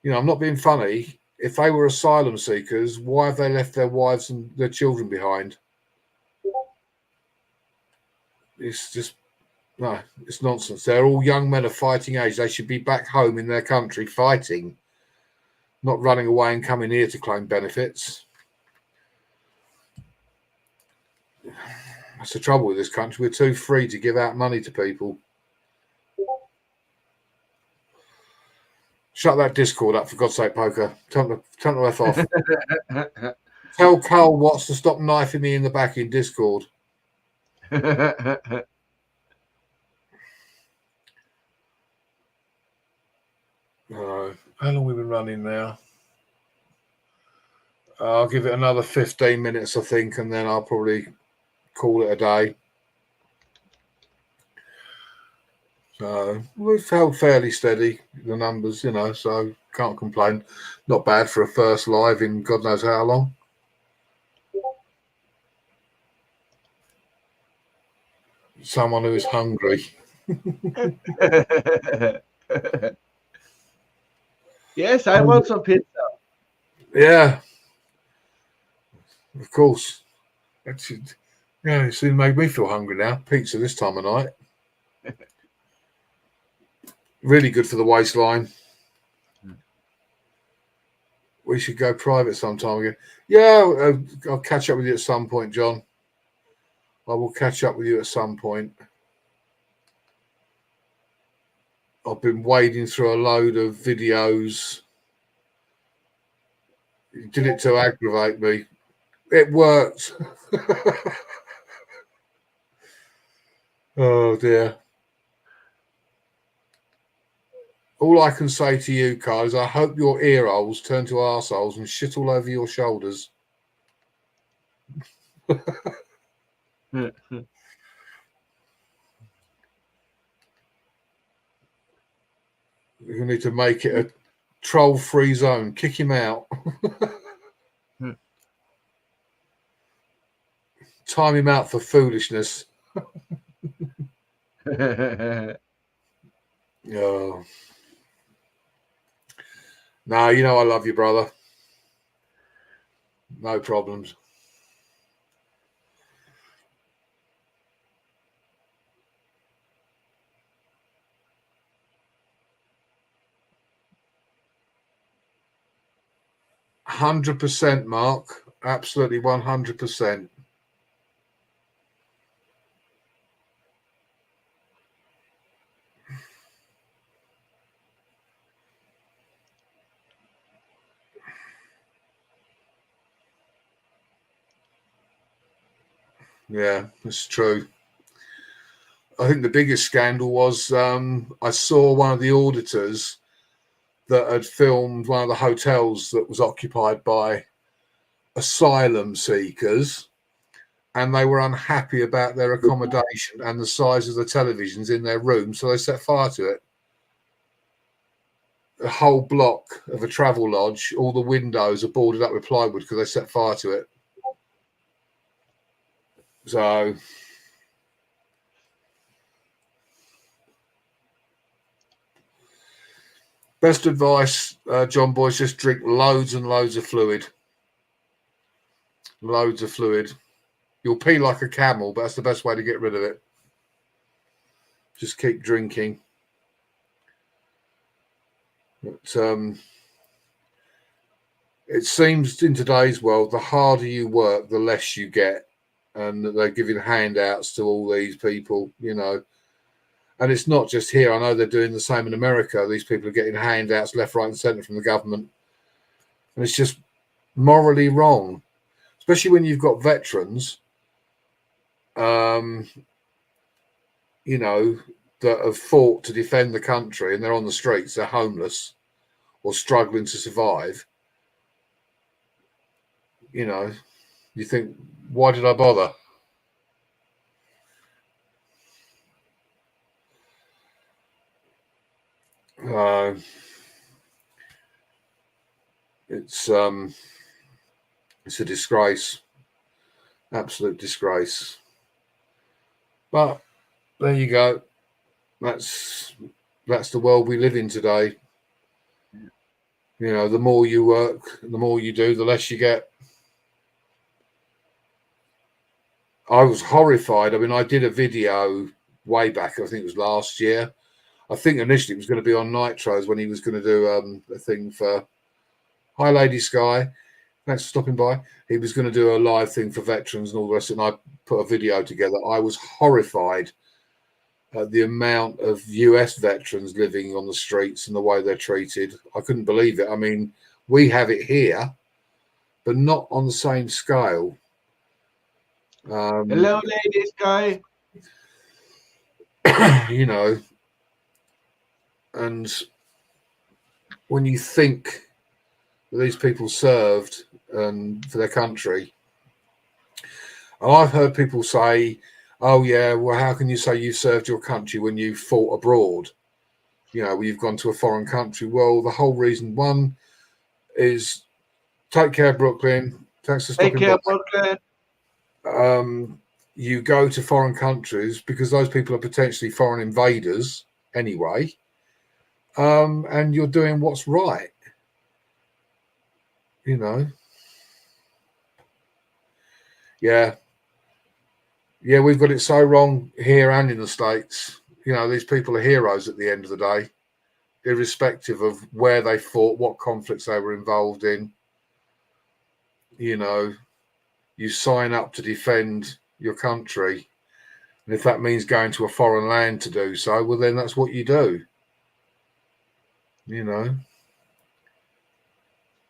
You know, I'm not being funny. If they were asylum seekers, why have they left their wives and their children behind? It's just, no, it's nonsense. They're all young men of fighting age. They should be back home in their country fighting, not running away and coming here to claim benefits. That's the trouble with this country. We're too free to give out money to people. Shut that Discord up, for God's sake, Poker. Turn the F off. Tell Carl Watts to stop knifing me in the back in Discord. Yeah. How long have we been running now? I'll give it another 15 minutes, I think, and then I'll probably call it a day. So we've held fairly steady, the numbers, you know, so can't complain. Not bad for a first live in God knows how long. Someone who is hungry. Yes, I want some pizza. Yeah, of course. Actually, yeah, it soon made me feel hungry now. Pizza this time of night. Really good for the waistline. We should go private sometime again. Yeah, I'll catch up with you at some point, John. I will catch up with you at some point. I've been wading through a load of videos. You did it to aggravate me. It worked. Oh, dear. All I can say to you, Carl, is I hope your ear holes turn to arseholes and shit all over your shoulders. You need to make it a troll-free zone. Kick him out. Time him out for foolishness. Oh. No, you know I love you, brother. No problems. %, Mark. Absolutely 100%. Yeah, that's true. I think the biggest scandal was I saw one of the auditors that had filmed one of the hotels that was occupied by asylum seekers, and they were unhappy about their accommodation and the size of the televisions in their room, so they set fire to it. A whole block of a travel lodge, all the windows are boarded up with plywood because they set fire to it. So best advice, John Boyce, just drink loads and loads of fluid. Loads of fluid. You'll pee like a camel, but that's the best way to get rid of it. Just keep drinking. But it seems in today's world, the harder you work, the less you get. And they're giving handouts to all these people, you know. And it's not just here. I know they're doing the same in America. These people are getting handouts left, right, and centre from the government. And it's just morally wrong, especially when you've got veterans, you know, that have fought to defend the country and they're on the streets, they're homeless or struggling to survive. You know, you think, why did I bother? It's a disgrace, absolute disgrace. But there you go. That's the world we live in today. You know, the more you work, the more you do, the less you get. I was horrified. I mean, I did a video way back, I think it was last year. I think initially it was going to be on Nitros when he was going to do a thing for Hi Lady Sky. Thanks for stopping by. He was going to do a live thing for veterans and all the rest, and I put a video together. I was horrified at the amount of US veterans living on the streets and the way they're treated. I couldn't believe it. I mean, we have it here, but not on the same scale. Hello, Lady Sky. You know, and when you think that these people served for their country, and I've heard people say, oh yeah, well, how can you say you served your country when you fought abroad? You know, you've gone to a foreign country. Well, the whole reason, one, is take care, Brooklyn. Thanks for stopping by. Take care, Brooklyn. You go to foreign countries because those people are potentially foreign invaders anyway, and you're doing what's right. You know. Yeah, we've got it so wrong here and in the States. You know, these people are heroes at the end of the day, irrespective of where they fought, what conflicts they were involved in. You know, you sign up to defend your country, and if that means going to a foreign land to do so, well, then that's what you do. You know.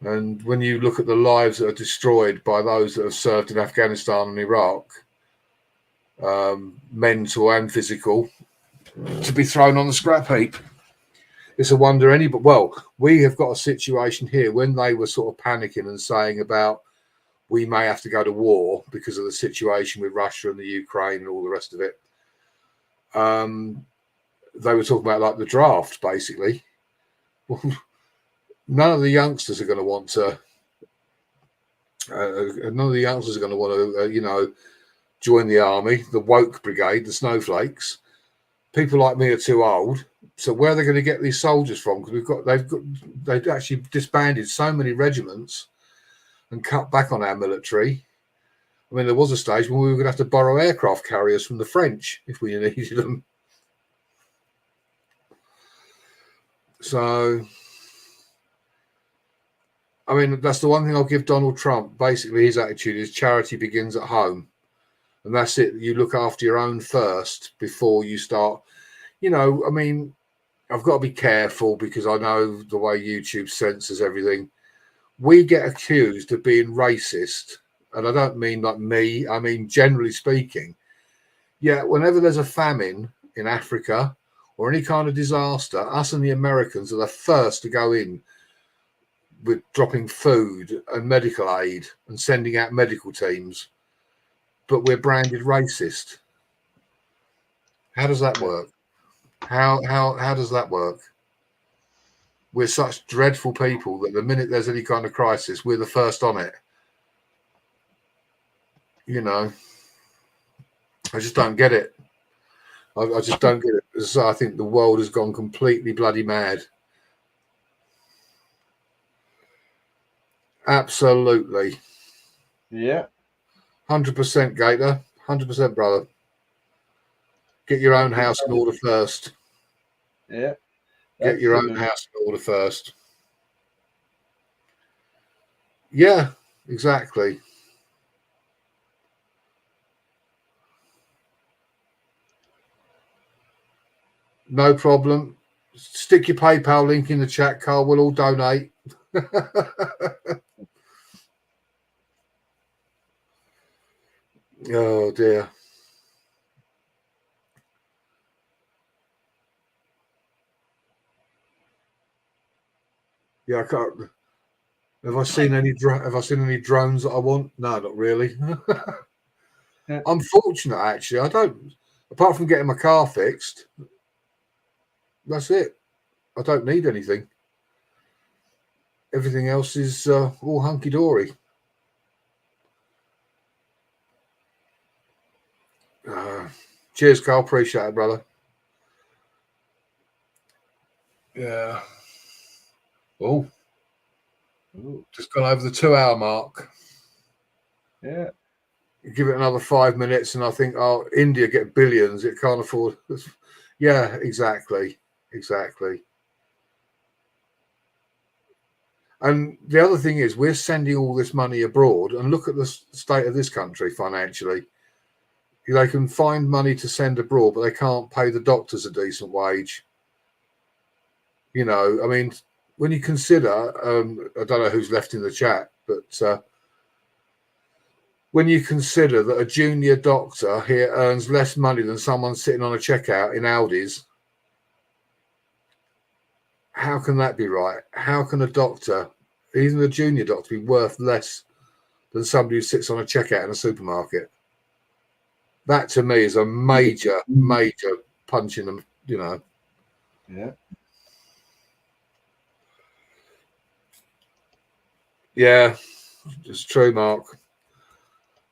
And when you look at the lives that are destroyed by those that have served in Afghanistan and Iraq, mental and physical, to be thrown on the scrap heap, it's a wonder anybody. Well, we have got a situation here when they were sort of panicking and saying about we may have to go to war because of the situation with Russia and the Ukraine and all the rest of it. They were talking about like the draft, basically. None of the youngsters are going to want to. None of the youngsters are going to want to, you know, join the army, the woke brigade, the snowflakes. People like me are too old. So where are they going to get these soldiers from? Because they've actually disbanded so many regiments and cut back on our military. I mean, there was a stage when we were going to have to borrow aircraft carriers from the French if we needed them. So, I mean, that's the one thing I'll give Donald Trump. Basically, his attitude is charity begins at home. And that's it. You look after your own first before you start. You know, I mean, I've got to be careful because I know the way YouTube censors everything. We get accused of being racist. And I don't mean like me. I mean, generally speaking. Yeah, whenever there's a famine in Africa or any kind of disaster, us and the Americans are the first to go in with dropping food and medical aid and sending out medical teams. But we're branded racist. How does that work? How does that work? We're such dreadful people that the minute there's any kind of crisis, we're the first on it. You know, I just don't get it. I just don't get it. So I think the world has gone completely bloody mad. Absolutely. Yeah. 100% Gator. 100% brother. Get your own house in order first. Yeah. Get your own house in order first. Yeah, exactly. No problem. Stick your PayPal link in the chat, Carl. We'll all donate. Oh dear. Yeah, I can't. Have I seen any drones that I want? No, not really. Yeah. I'm fortunate, actually. I don't. Apart from getting my car fixed, that's it. I don't need anything. everything else is all hunky dory. Cheers, Carl. Appreciate it, brother. Yeah. Oh, just gone over the 2 hour mark. Yeah. Give it another 5 minutes, and I think, oh, India get billions. It can't afford. Yeah, exactly. And the other thing is, we're sending all this money abroad, and look at the state of this country financially. They can find money to send abroad, but they can't pay the doctors a decent wage. You know, I mean, when you consider, I don't know who's left in the chat, but when you consider that a junior doctor here earns less money than someone sitting on a checkout in Aldi's, how can that be right? How can a doctor, even a junior doctor, be worth less than somebody who sits on a checkout in a supermarket? That to me is a major punch in the, you know. Yeah. Yeah, it's true, Mark.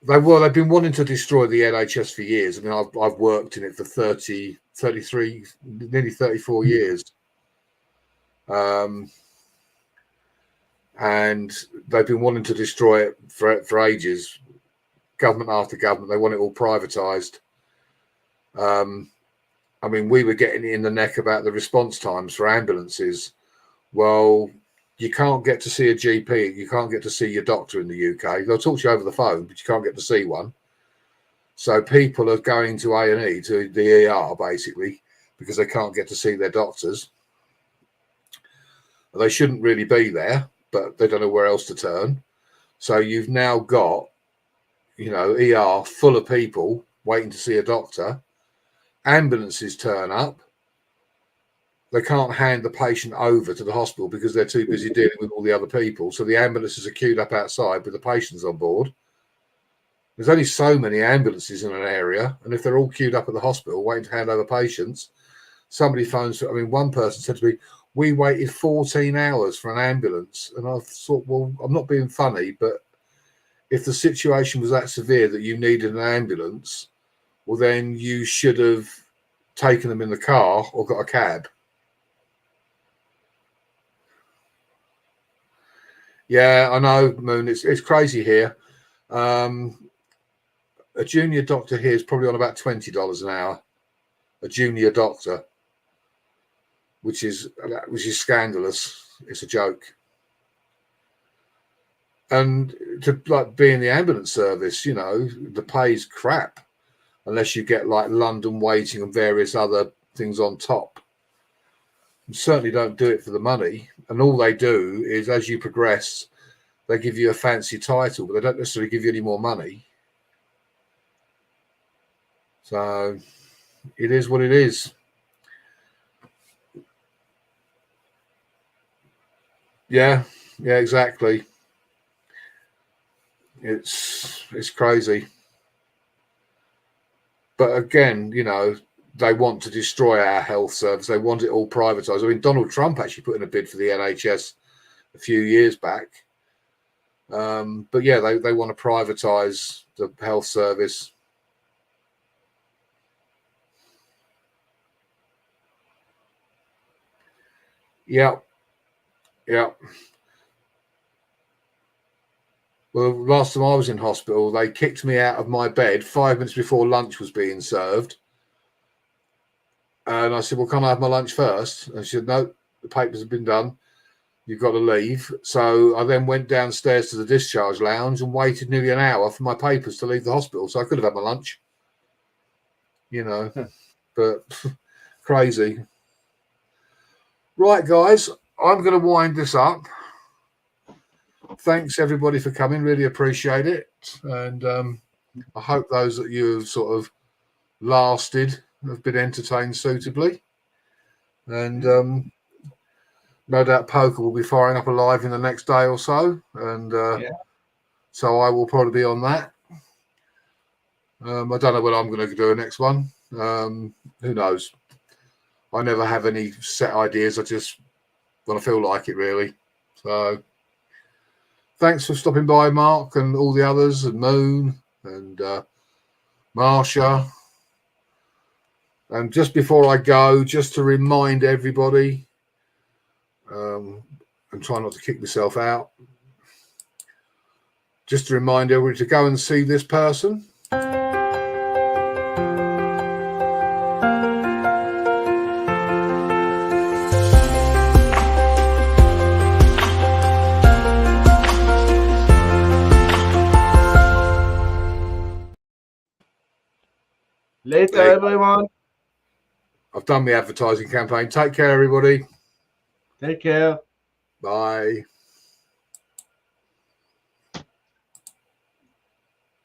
They've been wanting to destroy the NHS for years. I mean, I've worked in it for 33, nearly 34 years. And they've been wanting to destroy it for ages. Government after government, they want it all privatised. I mean, we were getting in the neck about the response times for ambulances. Well, you can't get to see a GP. You can't get to see your doctor in the UK. They'll talk to you over the phone, but you can't get to see one. So people are going to A&E, to the ER, basically, because they can't get to see their doctors. They shouldn't really be there, but they don't know where else to turn. So you've now got, you know, ER full of people waiting to see a doctor. Ambulances turn up. They can't hand the patient over to the hospital because they're too busy dealing with all the other people. So the ambulances are queued up outside with the patients on board. There's only so many ambulances in an area. And if they're all queued up at the hospital waiting to hand over patients, somebody phones. I mean, one person said to me, we waited 14 hours for an ambulance. And I thought, well, I'm not being funny, but if the situation was that severe that you needed an ambulance, well, then you should have taken them in the car or got a cab. Yeah, I know, Moon. It's crazy here. A junior doctor here is probably on about $20 an hour. A junior doctor, which is scandalous. It's a joke. And to like be in the ambulance service, you know, the pay's crap unless you get like London waiting and various other things on top. You certainly don't do it for the money. And all they do is, as you progress, they give you a fancy title, but they don't necessarily give you any more money. So it is what it is. Yeah, exactly. It's crazy. But again, you know, they want to destroy our health service. They want it all privatized. I mean, Donald Trump actually put in a bid for the NHS a few years back. But yeah, they want to privatize the health service. Yeah. Well, last time I was in hospital, they kicked me out of my bed 5 minutes before lunch was being served. And I said, well, can I have my lunch first? And she said, no, the papers have been done. You've got to leave. So I then went downstairs to the discharge lounge and waited nearly an hour for my papers to leave the hospital. So I could have had my lunch, you know, but crazy. Right, guys, I'm going to wind this up. Thanks, everybody, for coming. Really appreciate it. And I hope those that you have sort of lasted have been entertained suitably. And no doubt Poker will be firing up a live in the next day or so. And so I will probably be on that. I don't know what I'm going to do next one. Who knows? I never have any set ideas. I just when I feel like it, really. So thanks for stopping by, Mark, and all the others, and Moon and Marsha. And just before I go, just to remind everybody, and try not to kick myself out, just to remind everybody to go and see this person. Later, Hey. everyone. I've done the advertising campaign. Take care, everybody. Take care. Bye.